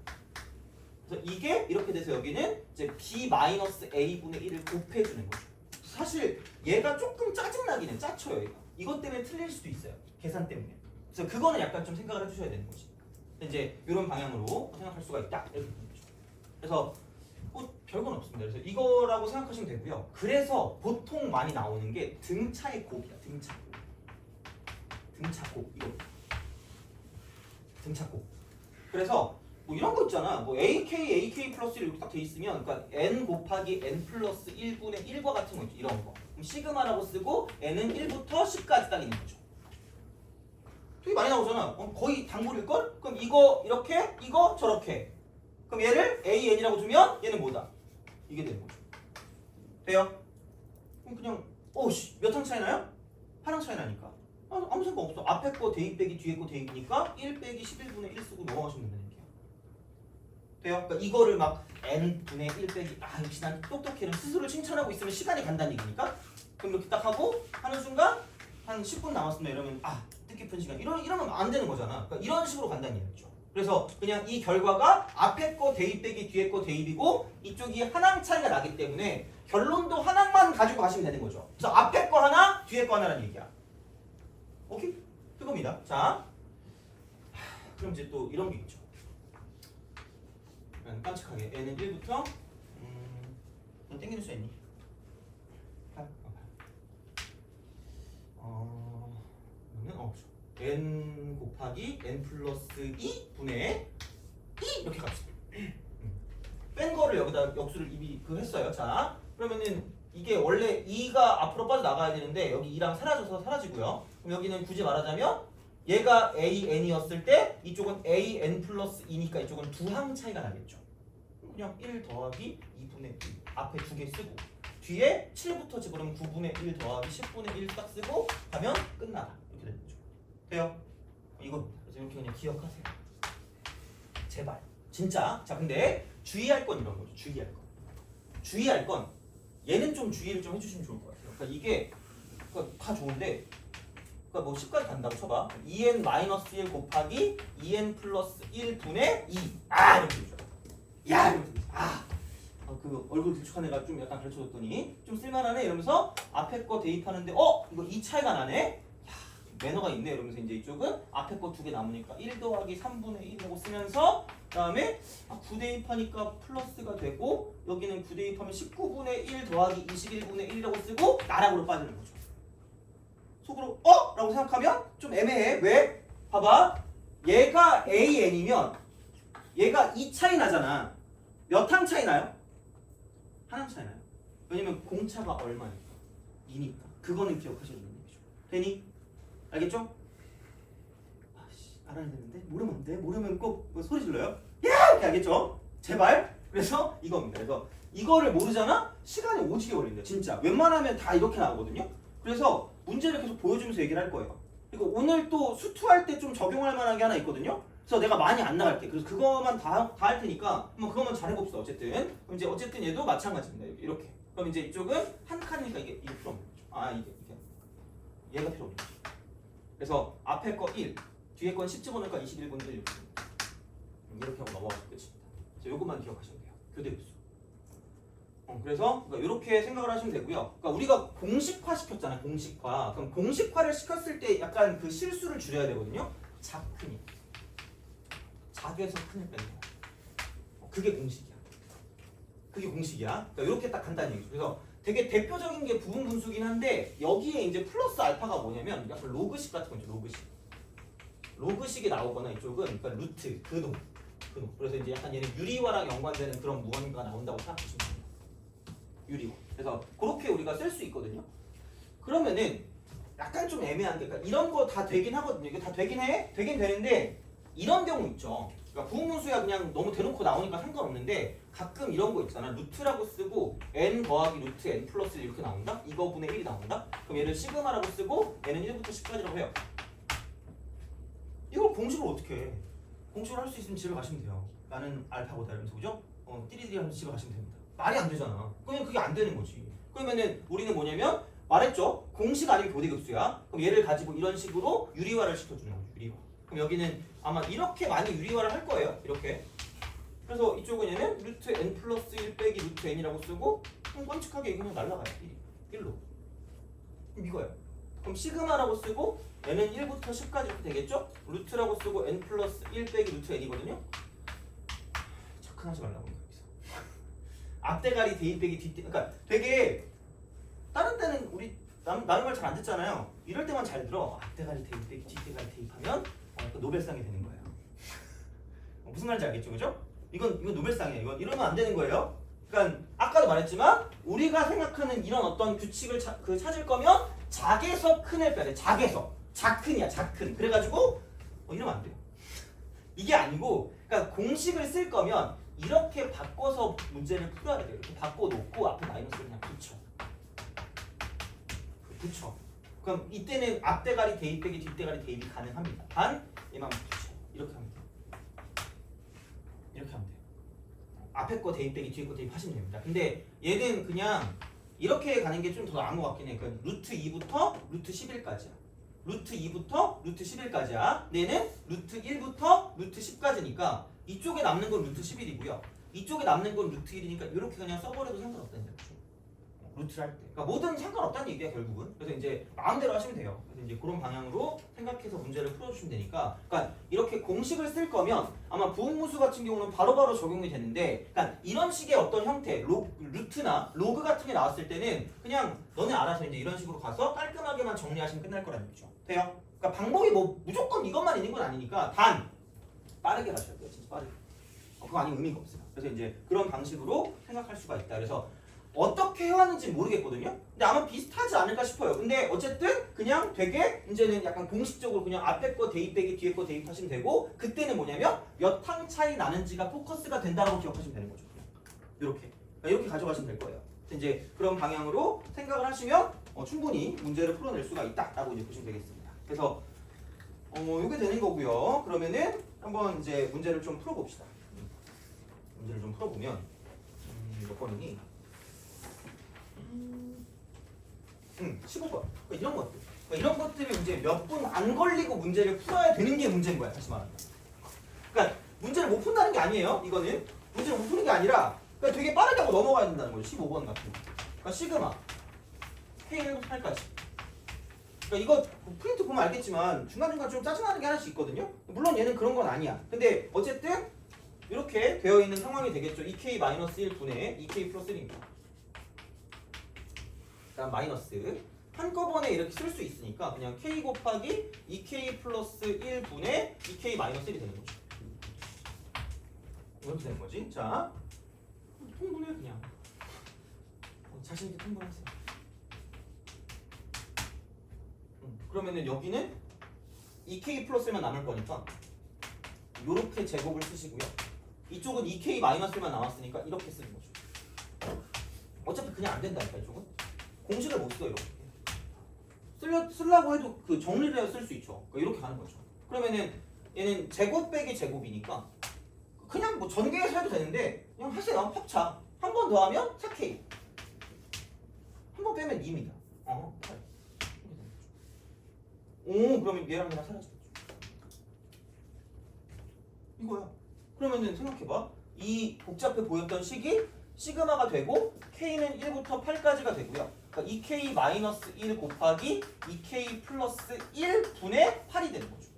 그래서 이게 이렇게 돼서 여기는 이제 b-a분의 1을 곱해주는 거죠. 사실 얘가 조금 짜증나긴 해. 짜쳐요 얘가. 이것 때문에 틀릴 수도 있어요. 계산 때문에. 그래서 그거는 약간 좀 생각을 해주셔야 되는 거지. 이제 이런 방향으로 생각할 수가 있다. 이렇게 되는 거죠. 그래서 별건 없습니다. 그래서 이거라고 생각하시면 되고요. 그래서 보통 많이 나오는 게 등차의 곱이야. 등차곱 이거. 등차곱. 그래서 뭐 이런 거 있잖아. 뭐 AK 플러스 1 이렇게 딱 돼 있으면 그러니까 n 곱하기 n 플러스 1분의 1과 같은 거 있죠. 이런 거. 그럼 시그마라고 쓰고 n은 1부터 10까지 딱 있는 거죠. 되게 많이 나오잖아. 거의 단골일걸? 그럼 이거 이렇게 이거 저렇게. 그럼 얘를 AN이라고 두면 얘는 뭐다? 이게 되는 거죠. 돼요? 그럼 그냥 오씨 몇 항 차이 나요? 한 항 차이 나니까 아무 상관 없어. 앞에 거 대입 빼기 뒤에 거 대입이니까 1 빼기 11분의 1 쓰고 넘어가시면 된다는 얘기야. 돼요? 그러니까 이거를 막 n분의 1 빼기 역시 난 똑똑해 이런 스스로 칭찬하고 있으면 시간이 간다는 얘기니까 그럼 이렇게 딱 하고 하는 순간 한 10분 남았습니다 이러면 뜻깊은 시간 이러면 안 되는 거잖아. 그러니까 이런 식으로 간다는 얘기죠. 그래서 그냥 이 결과가 앞에 거 대입 빼기 뒤에 거 대입이고 이쪽이 한 항 차이가 나기 때문에 결론도 한 항만 가지고 가시면 되는 거죠. 그래서 앞에 거 하나, 뒤에 거 하나라는 얘기야. 오케이? 그겁니다. 자, 그럼 이제 또 이런 게 있죠. 깜찍하게 n은 1부터 넌 땡기는 수 있니? 8? n 곱하기 n 플러스 2 분의 2 이렇게 갑시다. 뺀 거를 여기다 역수를 이미 했어요. 자, 그러면은 이게 원래 2가 앞으로 빠져나가야 되는데 여기 2랑 사라져서 사라지고요. 그럼 여기는 굳이 말하자면 얘가 AN이었을 때 이쪽은 AN 플러스 2니까 이쪽은 두 항 차이가 나겠죠. 그냥 1 더하기 2분의 1 앞에 두 개 쓰고 뒤에 7부터 집어넣으면 9분의 1 더하기 10분의 1 딱 쓰고 하면 끝나다. 이렇게 되는 거죠. 돼요? 이겁니다. 그래서 이렇게 그냥 기억하세요. 제발. 진짜. 자, 근데 주의할 건 이런 거죠. 주의할 건 얘는 좀 주의를 좀 해주시면 좋을 것 같아요. 그러니까 이게 다 좋은데 그러니까 뭐 10까지 간다고 쳐봐. 2n-1 곱하기 2n 플러스 1분의 2 이렇게 되죠. 이렇게 되죠. 그 얼굴 길쭉한 애가 좀 약간 가르쳐줬더니 좀 쓸만하네 이러면서 앞에 거 대입하는데 이거 2 차이가 나네? 매너가 있네 이러면서 이제 이쪽은 앞에 거 두 개 남으니까 1 더하기 3분의 1이라고 쓰면서 그 다음에 9 대입하니까 플러스가 되고 여기는 9 대입하면 19분의 1 더하기 21분의 1이라고 쓰고 나락으로 빠지는 거죠. 속으로 라고 생각하면 좀 애매해. 왜? 봐봐. 얘가 AN이면 얘가 2 차이 나잖아. 몇 항 차이 나요? 한 항 차이 나요. 왜냐면 공차가 얼마니까? 2니까. 그거는 기억하셔야 되는 얘기죠. 되니? 알겠죠? 알아야 되는데 모르면 안 돼. 모르면 꼭 소리 질러요. 야! 이렇게 알겠죠? 제발. 그래서 이겁니다. 그래서 이거를 모르잖아? 시간이 오지게 걸린다. 진짜. 웬만하면 다 이렇게 나오거든요. 그래서 문제를 계속 보여주면서 얘기를 할 거예요. 그리고 오늘 또 수투할 때 좀 적용할 만한 게 하나 있거든요. 그래서 내가 많이 안 나갈게. 그래서 그거만 다 할 테니까 한번 그거만 잘 해봅시다. 어쨌든. 그럼 이제 어쨌든 얘도 마찬가지입니다. 이렇게. 그럼 이제 이쪽은 한 칸이니까 이게 필요 없는 거죠. 아 이게 얘가 필요 없는 거죠. 그래서 앞에 거 1, 뒤에 건 10 집어넣으니까 21분들 이렇게 하고 넘어가면 끝입니다. 그래서 요것만 기억하시면 돼요. 교대 급수. 그래서 이렇게 생각을 하시면 되고요. 그러니까 우리가 공식화 시켰잖아요. 공식화. 그럼 공식화를 시켰을 때 약간 그 실수를 줄여야 되거든요. 작큰이. 작에서 큰을 뺀다. 그게 공식이야. 그게 공식이야. 그러니까 이렇게 딱 간단히 얘기죠. 그래서 되게 대표적인 게 부분 분수긴 한데 여기에 이제 플러스 알파가 뭐냐면 약간 로그식 같은 거 있죠. 로그식. 로그식이 나오거나 이쪽은 그러니까 루트, 근호. 그래서 이제 약간 얘는 유리화랑 연관되는 그런 무언가가 나온다고 생각하시면 됩니다. 유리화. 그래서 그렇게 우리가 쓸 수 있거든요. 그러면은 약간 좀 애매한 게 그러니까 이런 거 다 되긴 하거든요. 이게 다 되긴 해. 되긴 되는데 이런 경우 있죠. 그러니까 부분분수야 그냥 너무 대놓고 나오니까 상관없는데 가끔 이런 거 있잖아. 루트라고 쓰고 n 더하기 루트 n 플러스 1 이렇게 나온다? 이거분의 1이 나온다? 그럼 얘를 시그마라고 쓰고 얘는 1부터 10까지라고 해요. 이걸 공식으로 어떻게 해? 공식으로 할 수 있으면 집에 가시면 돼요. 나는 알파고다 이러면서 그죠? 띠리디리 하면서 집에 가시면 됩니다. 말이 안 되잖아. 그러면 그게 안 되는 거지. 그러면은 우리는 뭐냐면 말했죠. 공식 아니면 교대급수야. 그럼 얘를 가지고 이런 식으로 유리화를 시켜주는 거죠. 유리화. 그럼 여기는 아마 이렇게 많이 유리화를 할 거예요. 이렇게. 그래서 이쪽은 얘는 루트 n 플러스 1 빼기 루트 n이라고 쓰고 뻔측하게 그냥 날라가요. 1로. 이거예요. 그럼 시그마라고 쓰고 얘는 1부터 10까지 이렇게 되겠죠? 루트라고 쓰고 n 플러스 1 빼기 루트 n이거든요. 착하지 말라고 여기서. 앞대가리 대입 빼기 뒷대 그러니까 되게 다른 때는 우리 남의 말 잘 안 듣잖아요. 이럴 때만 잘 들어. 앞대가리 대입 빼기 뒷대가리 대입하면 또 노벨상이 되는 거예요. 무슨 말인지 알겠죠, 그죠? 이건 노벨상이에요. 이러면 안 되는 거예요. 그러니까 아까도 말했지만 우리가 생각하는 이런 어떤 규칙을 찾을 거면 작에서 큰을 빼야 돼. 작에서 작큰이야, 작큰. 그래가지고 이러면 안 돼요. 이게 아니고, 그러니까 공식을 쓸 거면 이렇게 바꿔서 문제를 풀어야 돼요. 이렇게 바꿔놓고 앞에 마이너스를 그냥 붙여. 그럼 이때는 앞대가리 대입 빼기 뒷대가리 대입이 가능합니다. 단 얘만 붙여. 이렇게 하면 돼요. 이렇게 하면 돼요. 앞에 거 대입 빼기 뒤에 거 대입 하시면 됩니다. 근데 얘는 그냥 이렇게 가는 게 좀 더 나은 것 같긴 해. 그러니까 루트 2부터 루트 11까지야. 루트 2부터 루트 11까지야. 얘는 루트 1부터 루트 10까지니까 이쪽에 남는 건 루트 11이고요. 이쪽에 남는 건 루트 1이니까 이렇게 그냥 써버려도 상관없다는 얘기죠. 루트를 할 때. 그러니까 뭐든 상관없다는 얘기야 결국은. 그래서 이제 마음대로 하시면 돼요. 그래서 이제 그런 방향으로 생각해서 문제를 풀어주시면 되니까. 그러니까 이렇게 공식을 쓸 거면 아마 부분분수 같은 경우는 바로바로 적용이 되는데, 그러니까 이런 식의 어떤 형태, 루트나 로그 같은 게 나왔을 때는 그냥 너네 알아서 이제 이런 식으로 가서 깔끔하게만 정리하시면 끝날 거라는 얘기죠. 돼요? 그러니까 방법이 뭐 무조건 이것만 있는 건 아니니까 단 빠르게 가셔야 돼요. 진짜 빠르게. 그거 아니면 의미가 없어요. 그래서 이제 그런 방식으로 생각할 수가 있다. 그래서 어떻게 해왔는지 모르겠거든요. 근데 아마 비슷하지 않을까 싶어요. 근데 어쨌든 그냥 되게 이제는 약간 공식적으로 그냥 앞에 거 대입 빼기 뒤에 거 대입하시면 되고, 그때는 뭐냐면 몇 항 차이 나는지가 포커스가 된다라고 기억하시면 되는 거죠. 이렇게. 그러니까 이렇게 가져가시면 될 거예요. 이제 그런 방향으로 생각을 하시면 충분히 문제를 풀어낼 수가 있다라고 이제 보시면 되겠습니다. 그래서 이게 되는 거고요. 그러면은 한번 이제 문제를 좀 풀어봅시다. 문제를 좀 풀어보면 몇 번이니? 15번. 그러니까 이런 것들. 그러니까 이런 것들을 이제 몇 분 안 걸리고 문제를 풀어야 되는 게 문제인 거야. 다시 말하면. 그러니까 문제를 못 푼다는 게 아니에요. 이거는 문제를 못 푸는 게 아니라 그러니까 되게 빠르게 하고 넘어가야 된다는 거죠. 15번 같은 거. 그러니까 시그마 K1-8까지. 그러니까 이거 프린트 보면 알겠지만 중간중간 좀 짜증나는 게 하나씩 있거든요. 물론 얘는 그런 건 아니야. 근데 어쨌든 이렇게 되어 있는 상황이 되겠죠. 2K-1분의 2K 플러스 1입니다. 그다음 마이너스 한꺼번에 이렇게 쓸 수 있으니까 그냥 K 곱하기 2K 플러스 1분의 2K 마이너스 1이 되는 거죠. 이렇게 되는 거지. 자, 통분해 그냥. 자신 있게 통분하세요. 그러면은 여기는 2K 플러스만 남을 거니까 요렇게 제곱을 쓰시고요. 이쪽은 2k 마이너스만 나왔으니까 이렇게 쓰는 거죠. 어차피 그냥 안 된다니까 이쪽은. 공식을 못 써 이렇게. 쓰려고 해도 그 정리를 해서 쓸 수 있죠. 그러니까 이렇게 가는 거죠. 그러면은 얘는 제곱 빼기 제곱이니까 그냥 뭐 전개해서 해도 되는데 그냥 하세요. 합차. 한 번 더 하면 4k. 한 번 빼면 2입니다. 8. 오, 그러면 얘랑 얘랑 사라지겠죠. 이거야. 그러면은 생각해봐. 이 복잡해 보였던 식이 시그마가 되고 k는 1부터 8까지가 되고요. 그러니까 2k-1 곱하기 2k 플러스 1분의 8이 되는 거죠.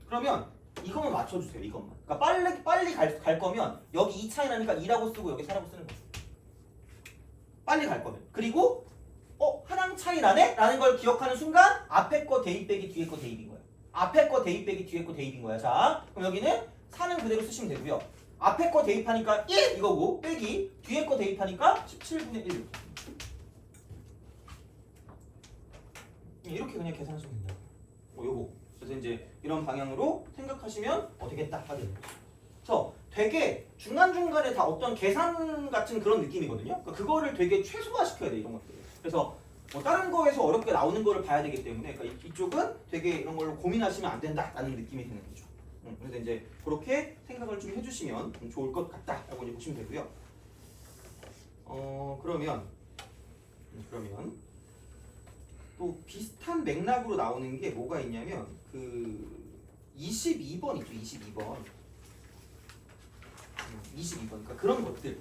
그러면 이것만 맞춰주세요. 이것만. 그러니까 빨리 갈 거면 여기 2 차이 나니까 2라고 쓰고 여기 4라고 쓰는 거죠. 빨리 갈 거면. 그리고 하나랑 차이 나네? 라는 걸 기억하는 순간 앞에 거 대입 빼기 뒤에 거 대입인 거야. 앞에 거 대입 빼기 뒤에 거 대입인 거야. 자, 그럼 여기는 4는 그대로 쓰시면 되고요. 앞에 거 대입하니까 1 이거고 빼기 뒤에 거 대입하니까 17분의 1 이렇게 그냥 계산하시면 된다고요. 요거. 그래서 이제 이런 방향으로 생각하시면 되겠다 하는 거죠. 그래서 되게 중간중간에 다 어떤 계산 같은 그런 느낌이거든요. 그러니까 그거를 되게 최소화시켜야 돼 이런 것들. 그래서 뭐 다른 거에서 어렵게 나오는 거를 봐야 되기 때문에 그러니까 이쪽은 되게 이런 걸로 고민하시면 안 된다라는 느낌이 드는 거죠. 그래서 이제 그렇게 생각을 좀 해주시면 좀 좋을 것 같다라고 이제 보시면 되고요. 그러면 또 비슷한 맥락으로 나오는 게 뭐가 있냐면 그 22번 있죠. 22번. 22번. 그러니까 그런 것들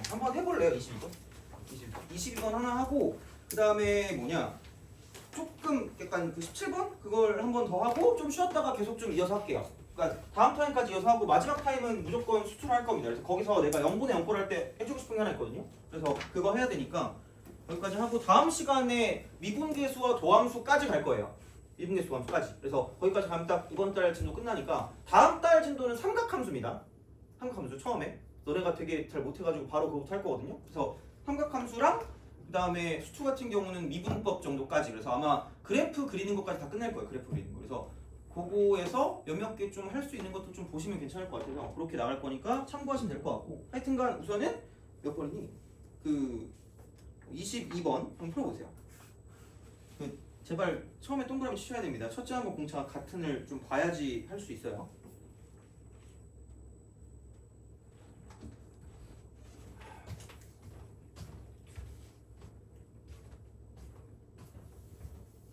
한번 해볼래요. 22번 하나 하고 그 다음에 뭐냐 조금 약간 그 17번 그걸 한 번 더 하고 좀 쉬었다가 계속 좀 이어서 할게요. 그러니까 다음 타임까지 이어서 하고 마지막 타임은 무조건 수투를 할 겁니다. 그래서 거기서 내가 0분의 0꼴 할 때 해주고 싶은 게 하나 있거든요. 그래서 그거 해야 되니까 여기까지 하고 다음 시간에 미분계수와 도함수까지 갈 거예요. 미분계수 도함수까지. 그래서 거기까지 가면 딱 이번 달 진도 끝나니까 다음 달 진도는 삼각함수입니다. 삼각함수 처음에 너네가 되게 잘 못해가지고 바로 그거부터 할 거거든요. 그래서 삼각함수랑 그 다음에 수투 같은 경우는 미분법 정도까지. 그래서 아마 그래프 그리는 것까지 다 끝날 거예요. 그래프 그리는 거. 그래서 그거에서 몇몇 개 좀 할 수 있는 것도 좀 보시면 괜찮을 것 같아서 그렇게 나갈 거니까 참고하시면 될 것 같고 하여튼간 우선은 몇 번이니? 그 22번 한번 풀어보세요. 그 제발 처음에 동그라미 치셔야 됩니다. 첫째 항목 공차 같은 을 좀 봐야지 할 수 있어요.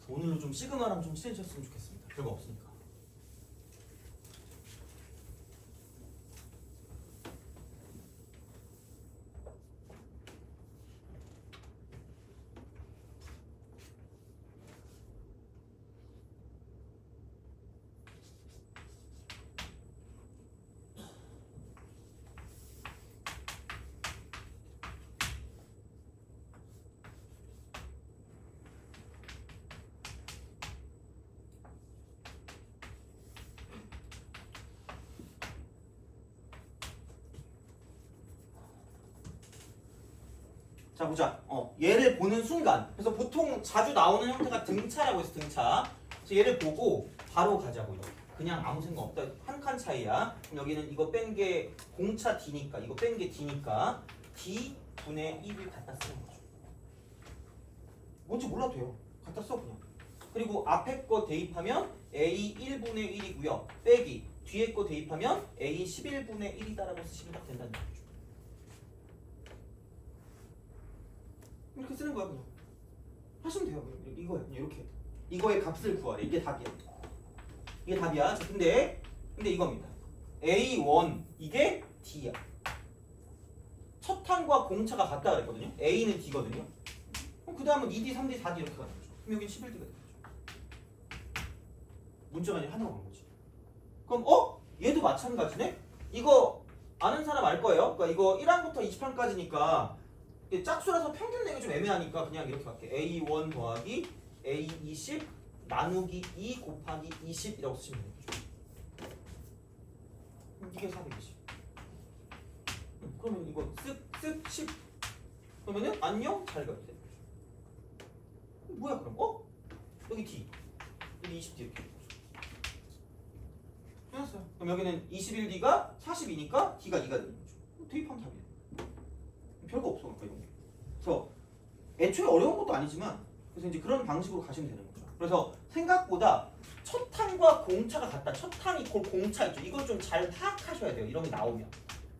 오늘로 좀 시그마랑 좀 친해졌으면 좋겠습니다. 별거 없으니까. 자 보자. 얘를 보는 순간. 그래서 보통 자주 나오는 형태가 등차라고 해서 등차. 그래서 얘를 보고 바로 가자고요. 그냥 아무 생각 없다. 한 칸 차이야. 그럼 여기는 이거 뺀 게 공차 D니까 이거 뺀 게 D니까 D 분의 1을 갖다 쓰는 거죠. 뭔지 몰라도 돼요. 갖다 써 그냥. 그리고 앞에 거 대입하면 A 1분의 1이고요. 빼기 뒤에 거 대입하면 A 11분의 1이다라고 쓰시면 딱 된다는 거죠. 이렇게 쓰는 거야 그냥. 하시면 돼요. 이거야. 그냥 이렇게. 이거의 값을 구하래. 이게 답이야. 이게 답이야. 근데 이겁니다. A1 이게 D야. 첫 항과 공차가 같다 그랬거든요. A는 D거든요. 그럼 그 다음은 2D, 3D, 4D 이렇게 가는 거죠. 그럼 여기는 11D가 되는 거죠. 문자가 이제 하나가 온 거지. 그럼 얘도 마찬가지네? 이거 아는 사람 알 거예요. 그러니까 이거 1항부터 20항까지니까 짝수라서 평균 내기 좀 애매하니까 그냥 이렇게 할게. A1 더하기 A20 나누기 2 곱하기 20이라고 쓰시면 되는 거죠. 이게 420. 그러면 이거 쓱쓱 10. 그러면은 안녕 잘 가게 되는 거죠. 뭐야 그럼? 여기 D. 여기 20D 이렇게 되는 거죠. 해놨어요. 그럼 여기는 21D가 42니까 D가 2가 되는 거죠. 대입하면 답이에요. 별거 없어. 그러니까 이런 게. 그래서 애초에 어려운 것도 아니지만 그래서 이제 그런 방식으로 가시면 되는 거죠. 그래서 생각보다 첫 항과 공차가 같다. 첫 항이 곧 공차 있죠. 이걸 좀 잘 파악하셔야 돼요. 이런 게 나오면.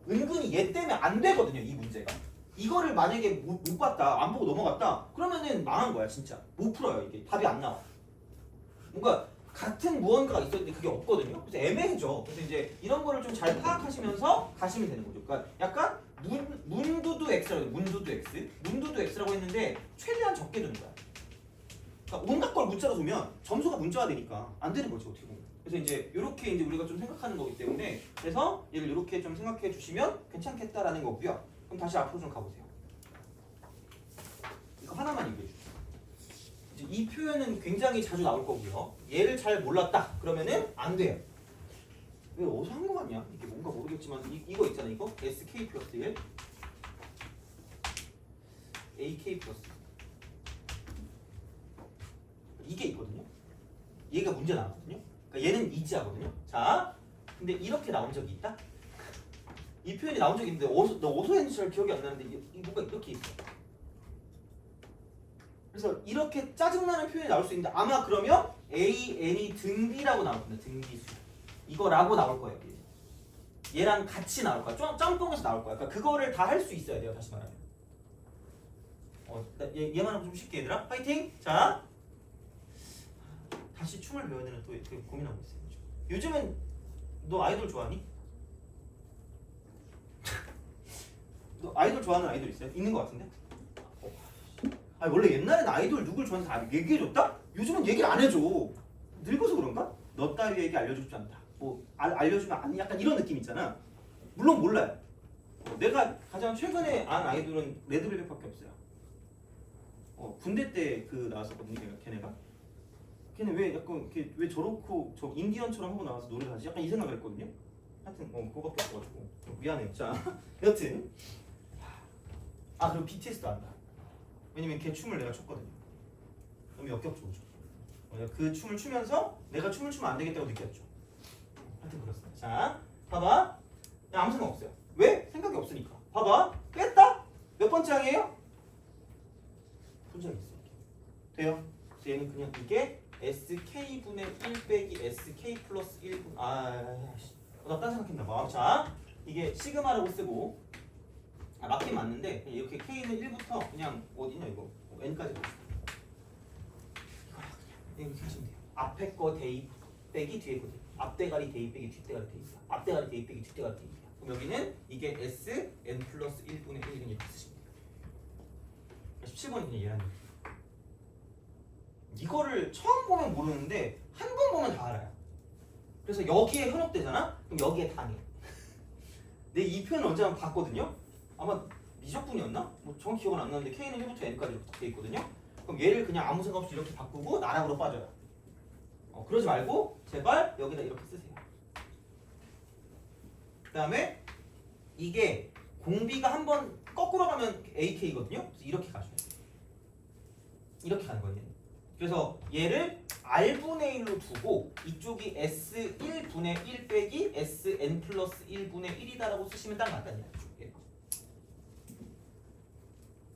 은근히 얘 때문에 안 되거든요. 이 문제가. 이거를 만약에 못 봤다. 안 보고 넘어갔다. 그러면은 망한 거야. 진짜. 못 풀어요. 이게. 답이 안 나와. 뭔가 같은 무언가가 있었는데 그게 없거든요. 그래서 애매해져. 그래서 이제 이런 거를 좀 잘 파악하시면서 가시면 되는 거죠. 그러니까 약간 문두두 x라고 해요. 문두두 x. 문두두 x라고 했는데 최대한 적게 두는 거야. 그러니까 온갖 걸 문자로 두면 점수가 문자가 되니까 안 되는 거지 어떻게 보면. 그래서 이제 이렇게 이제 우리가 좀 생각하는 거기 때문에 그래서 얘를 이렇게 좀 생각해 주시면 괜찮겠다라는 거고요. 그럼 다시 앞으로 좀 가보세요. 이거 하나만 얘기해 주세요. 이제 이 표현은 굉장히 자주 나올 거고요. 얘를 잘 몰랐다 그러면은 안 돼요. 왜 어디서 한 거 같냐? 이게 뭔가 모르겠지만 이거 있잖아 이거 SK 플러스 1 AK 플러스 이게 있거든요. 얘가 문제 나왔거든요. 그러니까 얘는 이지하거든요. 자, 근데 이렇게 나온 적이 있다? 이 표현이 나온 적이 있는데 어디서 했는지 잘 기억이 안 나는데 이 뭔가 이렇게 있어. 그래서 이렇게 짜증나는 표현이 나올 수 있는데 아마 그러면 A, N이 등비라고 나올 겁니다. 등비수. 이거라고 나올 거예요. 얘랑 같이 나올 거야. 짬뽕에서 나올 거야. 그러니까 그거를 다 할 수 있어야 돼요. 다시 말하면. 얘만 하고 좀 쉽게 얘들아. 파이팅! 자. 다시 춤을 배워야 되는 또 고민하고 있어요. 요즘은 너 아이돌 좋아하니? 너 아이돌 좋아하는 아이돌 있어요? 있는 것 같은데? 아니 원래 옛날엔 아이돌 누굴 좋아하는지 다 얘기해줬다? 요즘은 얘기를 안 해줘. 늙어서 그런가? 너 따위에게 알려주지 않다. 뭐 알려주면 아니 약간 이런 느낌 있잖아. 물론 몰라요. 내가 가장 최근에 안 아이돌은 레드벨벳밖에 없어요. 군대 때 그 나왔었거든요. 걔네가. 걔네 왜 약간 왜 저렇고 저 인디언처럼 하고 나와서 노래를 하지? 약간 이 생각을 했거든요. 하여튼 그거밖에 없어가지고 미안해요. 자 여튼 그리고 BTS도 안다. 왜냐면 걔 춤을 내가 췄거든요. 너무 역겹죠. 그 춤을 추면서 내가 춤을 추면 안 되겠다고 느꼈죠. 하여튼 그렇습니다. 자 봐봐. 아무 생각 없어요. 왜? 생각이 없으니까. 봐봐. 뺐다? 몇 번째 항이에요? 분장이 있어요. 돼요? 그래서 얘는 그냥 이게 SK분의 1 빼기 SK 플러스 1분 나 딴 생각했나봐. 자 이게 시그마라고 쓰고 맞긴 맞는데 이렇게 K는 1부터 그냥 어디냐 이거 N까지 이렇게 하시면 돼요. 앞에 거 대입 빼기 뒤에 거 대입. 앞대가리 대입 빼기 뒷대가리 대입. 앞대가리 대입 빼기 뒷대가리 대입. 그럼 여기는 이게 S N 플러스 1분의 1은 이렇게 쓰시면 돼요. 17번이 그냥 얘란 얘기. 이거를 처음 보면 모르는데 한 번 보면 다 알아요. 그래서 여기에 현혹되잖아? 그럼 여기에 당해. 내 이 표현 언제 한번 봤거든요? 아마 미적분이었나? 뭐 정확히 기억은 안 나는데 K는 1부터 N까지 이렇게 돼 있거든요? 그럼 얘를 그냥 아무 생각 없이 이렇게 바꾸고 나락으로 빠져요. 그러지 말고 제발 여기다 이렇게 쓰세요. 그 다음에 이게 공비가 한번 거꾸로 가면 AK거든요? 그래서 이렇게 가셔야 돼요. 이렇게 가는 거예요. 그래서 얘를 R분의 1로 두고 이쪽이 S1분의 1 빼기 SN 플러스 1분의 1이다라고 쓰시면 딱 맞다는 얘기죠.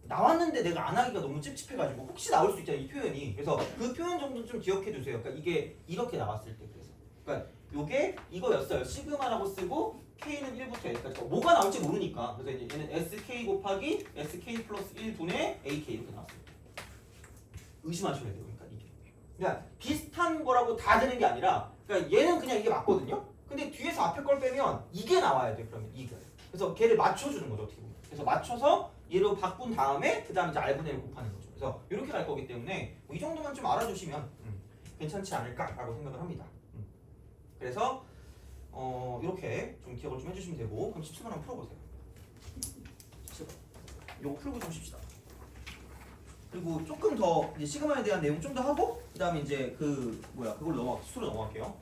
나왔는데 내가 안 하기가 너무 찝찝해가지고 혹시 나올 수 있잖아요 이 표현이. 그래서 그 표현 정도는 좀 기억해 두세요. 그러니까 이게 이렇게 나왔을 때 그래서 그러니까 요게 이거였어요. 시그마라고 쓰고 K는 1부터 N까지 뭐가 나올지 모르니까 그래서 이제 얘는 SK 곱하기 SK 플러스 1분의 AK 이렇게 나왔어요. 의심하셔야 돼요. 그러니까 이게 그러니까 비슷한 거라고 다 되는 게 아니라 그러니까 얘는 그냥 이게 맞거든요. 근데 뒤에서 앞에 걸 빼면 이게 나와야 돼. 그러면 이게 그래서 걔를 맞춰주는 거죠 어떻게 보면. 그래서 맞춰서 얘로 바꾼 다음에 그 다음 이제 R분의 1을 곱하는 거죠. 그래서 이렇게 갈 거기 때문에 뭐 이 정도만 좀 알아주시면 괜찮지 않을까라고 생각을 합니다. 그래서 이렇게 좀 기억을 좀 해주시면 되고 그럼 17번 한번 풀어보세요. 17번 요거 풀고 좀 쉽시다. 그리고 조금 더 이제 시그마에 대한 내용 좀 더 하고 그 다음에 이제 그걸로 수로 넘어갈게요.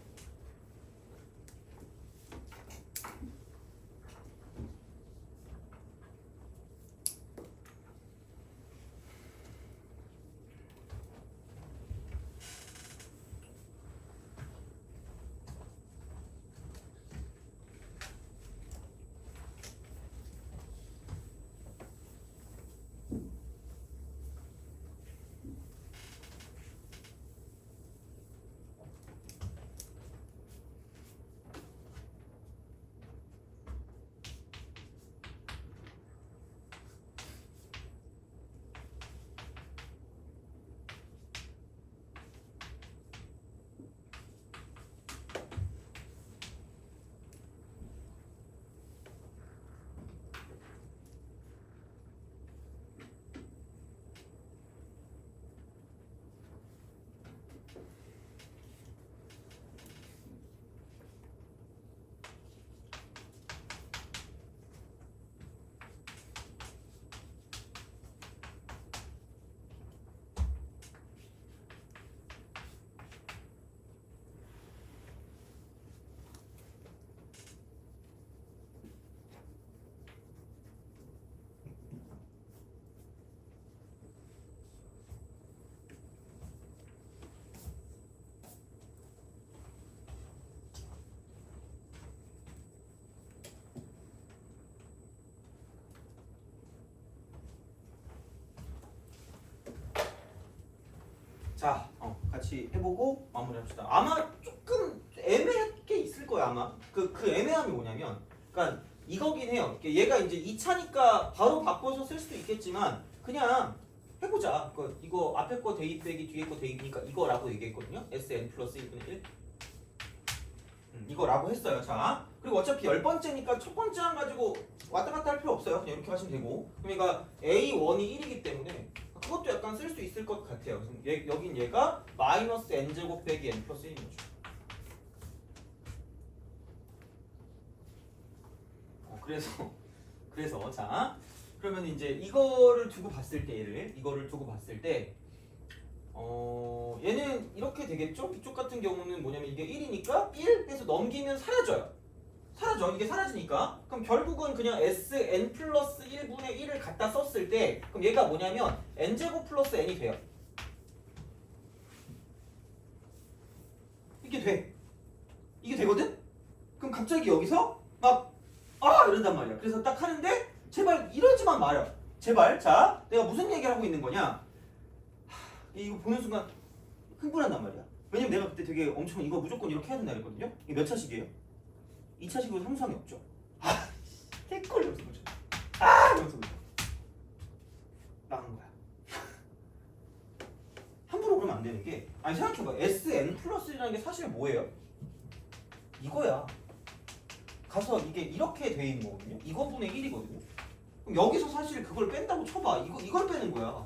자, 같이 해보고 마무리합시다. 아마 조금 애매하게 있을 거야 아마. 그 애매함이 뭐냐면, 그러니까 이거긴 해요. 얘가 이제 2차니까 바로 바꿔서 쓸 수도 있겠지만 그냥 해보자. 이거 앞에 거 대입 빼기 뒤에 거 대입이니까 이거라고 얘기했거든요. Sn 플러스 1분의 1. 이거라고 했어요. 자, 그리고 어차피 10번째니까 첫 번째랑 가지고 왔다 갔다 할 필요 없어요. 그냥 이렇게 하시면 되고. 그러니까 A1이 1이기 때문에 그것도 약간 쓸 수 있을 것 같아요. 여긴 얘가 마이너스 n제곱 빼기 n 플러스 1인 거죠. 그래서 자, 그러면 이제 이거를 두고 봤을 때 이거를 두고 봤을 때 얘는 이렇게 되겠죠? 이쪽 같은 경우는 뭐냐면 이게 1이니까 1 해서 넘기면 사라져요. 이게 사라지니까. 그럼 결국은 그냥 Sn 플러스 1분의 1을 갖다 썼을 때 그럼 얘가 뭐냐면 n제곱 플러스 n이 돼요. 이게 되거든? 그럼 갑자기 여기서 막 이런단 말이야. 그래서 딱 하는데 제발 이러지만 말아요. 제발. 자, 내가 무슨 얘기를 하고 있는 거냐? 이거 보는 순간 흥분한단 말이야. 왜냐면 내가 그때 되게 엄청 이거 무조건 이렇게 해야 된다 그랬거든요. 이게 몇 차식이에요? 2차식으로 상수항이 없죠. 개꿀 이러면서 보죠. 이러면서 보죠. 나간 거야. 함부로 그러면 안 되는 게, 아니 생각해봐. Sn 플러스 1이라는 게 사실 뭐예요? 이거야. 가서 이게 이렇게 돼 있는 거거든요. 이거분의 1이거든요. 그럼 여기서 사실 그걸 뺀다고 쳐봐. 이걸 빼는 거야.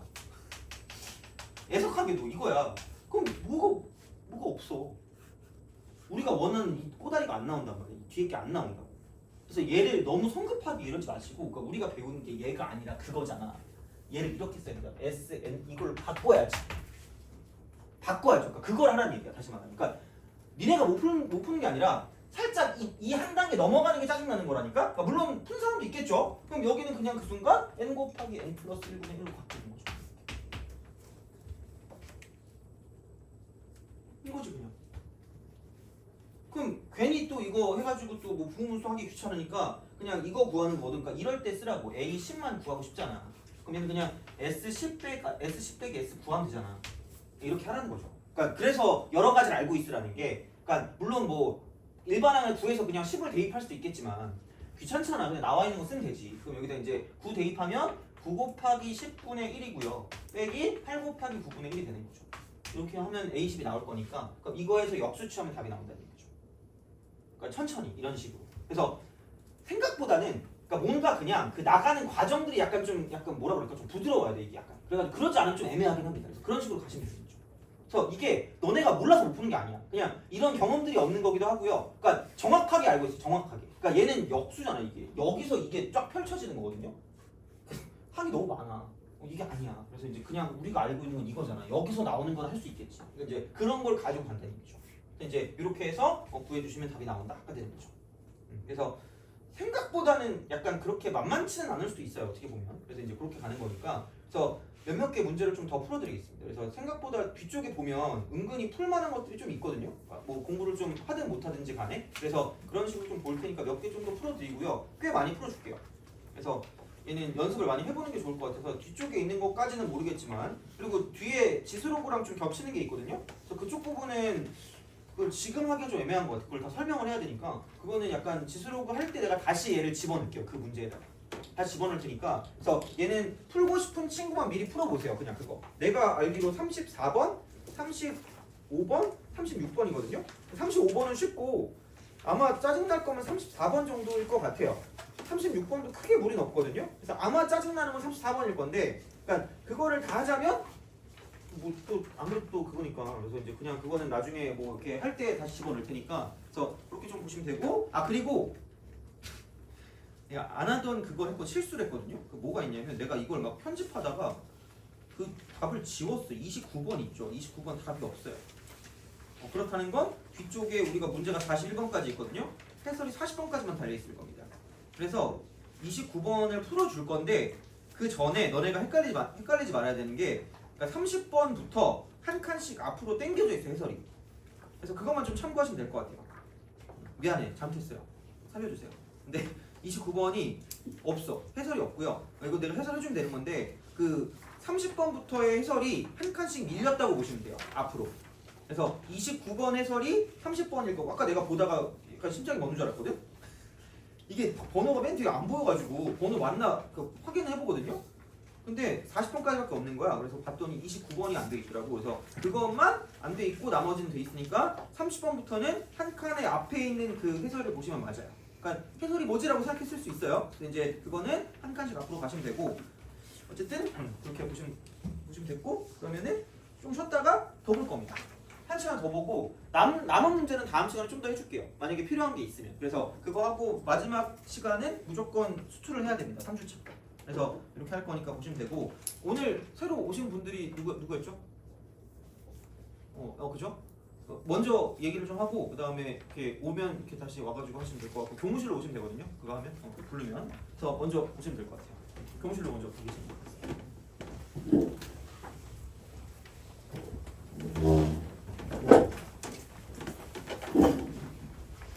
애석하게도 이거야. 그럼 뭐가 없어. 우리가 원하는 이 꼬다리가 안 나온단 말이야. 이 뒤에 게 안 나온다고. 그래서 얘를 너무 성급하게 이러지 마시고, 그러니까 우리가 배우는 게 얘가 아니라 그거잖아. 얘를 이렇게 써야 된다. Sn 이걸 바꿔야지. 그러니까 그걸 하라는 얘기야. 다시 말하면. 그러니까 니네가 못 푸는 게 아니라 살짝 이 한 단계 넘어가는 게 짜증나는 거라니까? 그러니까 물론 푼 사람도 있겠죠? 그럼 여기는 그냥 그 순간 n 곱하기 n 플러스 1분의 1로 바뀌는 거죠. 이거지 그냥. 그럼 괜히 또 이거 해가지고 또 뭐 부분수 하기 귀찮으니까 그냥 이거 구하는 거든. 그러니까 이럴 때 쓰라고. A10만 구하고 싶잖아. 그러면 그냥 S10 빼기 S 구하면 되잖아. 이렇게 하라는 거죠. 그러니까 그래서 여러 가지를 알고 있으라는 게, 그러니까 물론 뭐 일반항을 구해서 그냥 10을 대입할 수도 있겠지만 귀찮잖아. 그냥 나와 있는 거 쓰면 되지. 그럼 여기다 이제 9 대입하면 9 곱하기 10분의 1이고요. 빼기 8 곱하기 9분의 1이 되는 거죠. 이렇게 하면 A10이 나올 거니까, 그럼 이거에서 역수치하면 답이 나온다는 거죠. 그러니까 천천히 이런 식으로. 그래서 생각보다는 그러니까 뭔가 그냥 그 나가는 과정들이 약간 뭐라 그럴까, 좀 부드러워야 돼 이게 약간. 그래가지고 그러지 않으면 좀 애매하긴 합니다. 그래서 그런 식으로 가시면 되죠. 그래서 이게 너네가 몰라서 못 푸는 게 아니야. 그냥 이런 경험들이 없는 거기도 하고요. 그러니까 정확하게 알고 있어. 정확하게. 그러니까 얘는 역수잖아 이게. 여기서 이게 쫙 펼쳐지는 거거든요. 항이 너무 많아. 이게 아니야. 그래서 이제 그냥 우리가 알고 있는 건 이거잖아. 여기서 나오는 건 할 수 있겠지. 그러니까 이제 그런 걸 가지고 간다는 얘기죠. 이제 이렇게 해서 구해주시면 답이 나온다. 아까 되는 거죠. 그래서 생각보다는 약간 그렇게 만만치는 않을 수도 있어요. 어떻게 보면. 그래서 이제 그렇게 가는 거니까. 그래서 몇몇 개 문제를 좀 더 풀어드리겠습니다. 그래서 생각보다 뒤쪽에 보면 은근히 풀만한 것들이 좀 있거든요. 뭐 공부를 좀 하든 못하든지 간에. 그래서 그런 식으로 좀 볼 테니까 몇 개 좀 더 풀어드리고요. 꽤 많이 풀어줄게요. 그래서 얘는 연습을 많이 해보는 게 좋을 것 같아서 뒤쪽에 있는 것까지는 모르겠지만, 그리고 뒤에 지수로그랑 좀 겹치는 게 있거든요. 그래서 그쪽 부분은 그걸 지금 하기가 좀 애매한 것 같아요. 그걸 다 설명을 해야 되니까 그거는 약간 지수로그 할 때 내가 다시 얘를 집어넣을게요. 그 문제에다가 다시 집어넣을 테니까. 그래서 얘는 풀고 싶은 친구만 미리 풀어보세요. 그냥 그거. 내가 알기로 34번, 35번, 36번이거든요. 35번은 쉽고 아마 짜증날 거면 34번 정도일 것 같아요. 36번도 크게 무리는 없거든요. 그래서 아마 짜증나는 건 34번일 건데, 그러니까 그거를 다 하자면 뭐 또 아무래도 또 그거니까. 그래서 이제 그냥 그거는 나중에 뭐 이렇게 할 때 다시 집어넣을 테니까. 그래서 그렇게 좀 보시면 되고, 그리고 내가 안 하던 그걸 했고 실수를 했거든요. 그 뭐가 있냐면 내가 이걸 막 편집하다가 그 답을 지웠어. 29번 있죠. 29번 답이 없어요. 그렇다는 건 뒤쪽에 우리가 문제가 41번까지 있거든요. 해설이 40번까지만 달려있을 겁니다. 그래서 29번을 풀어줄 건데 그 전에 너네가 헷갈리지 말아야 되는 게, 그러니까 30번부터 한 칸씩 앞으로 당겨져 있어요. 해설이. 그래서 그것만 좀 참고하시면 될 것 같아요. 미안해. 잘못했어요. 살려주세요. 근데 29번이 없어. 해설이 없고요. 이거 내가 해설해주면 되는 건데 그 30번부터의 해설이 한 칸씩 밀렸다고 보시면 돼요. 앞으로. 그래서 29번 해설이 30번일 거고 아까 내가 보다가 약간 심장이 멎는 줄 알았거든? 이게 번호가 맨 뒤에 안 보여가지고 번호 맞나 확인을 해보거든요? 근데 40번까지밖에 없는 거야. 그래서 봤더니 29번이 안 돼 있더라고. 그래서 그것만 안 돼 있고 나머지는 돼 있으니까 30번부터는 한 칸의 앞에 있는 그 해설을 보시면 맞아요. 그러니까 해설이 뭐지라고 생각했을 수 있어요. 근데 이제 그거는 한 칸씩 앞으로 가시면 되고 어쨌든 그렇게 보시면 됐고 그러면은 좀 쉬었다가 더 볼 겁니다. 한 시간 더 보고 남은 문제는 다음 시간에 좀 더 해줄게요. 만약에 필요한 게 있으면. 그래서 그거 하고 마지막 시간은 무조건 수투를 해야 됩니다. 3주차. 그래서 이렇게 할 거니까 보시면 되고 오늘 새로 오신 분들이 누구였죠? 그죠? 먼저 얘기를 좀 하고 그 다음에 이렇게 오면 이렇게 다시 와가지고 하시면 될 것 같고 교무실로 오시면 되거든요. 그거 하면 부르면 그래서 먼저 오시면 될 것 같아요. 교무실로 먼저 가시면 될 것 같습니다.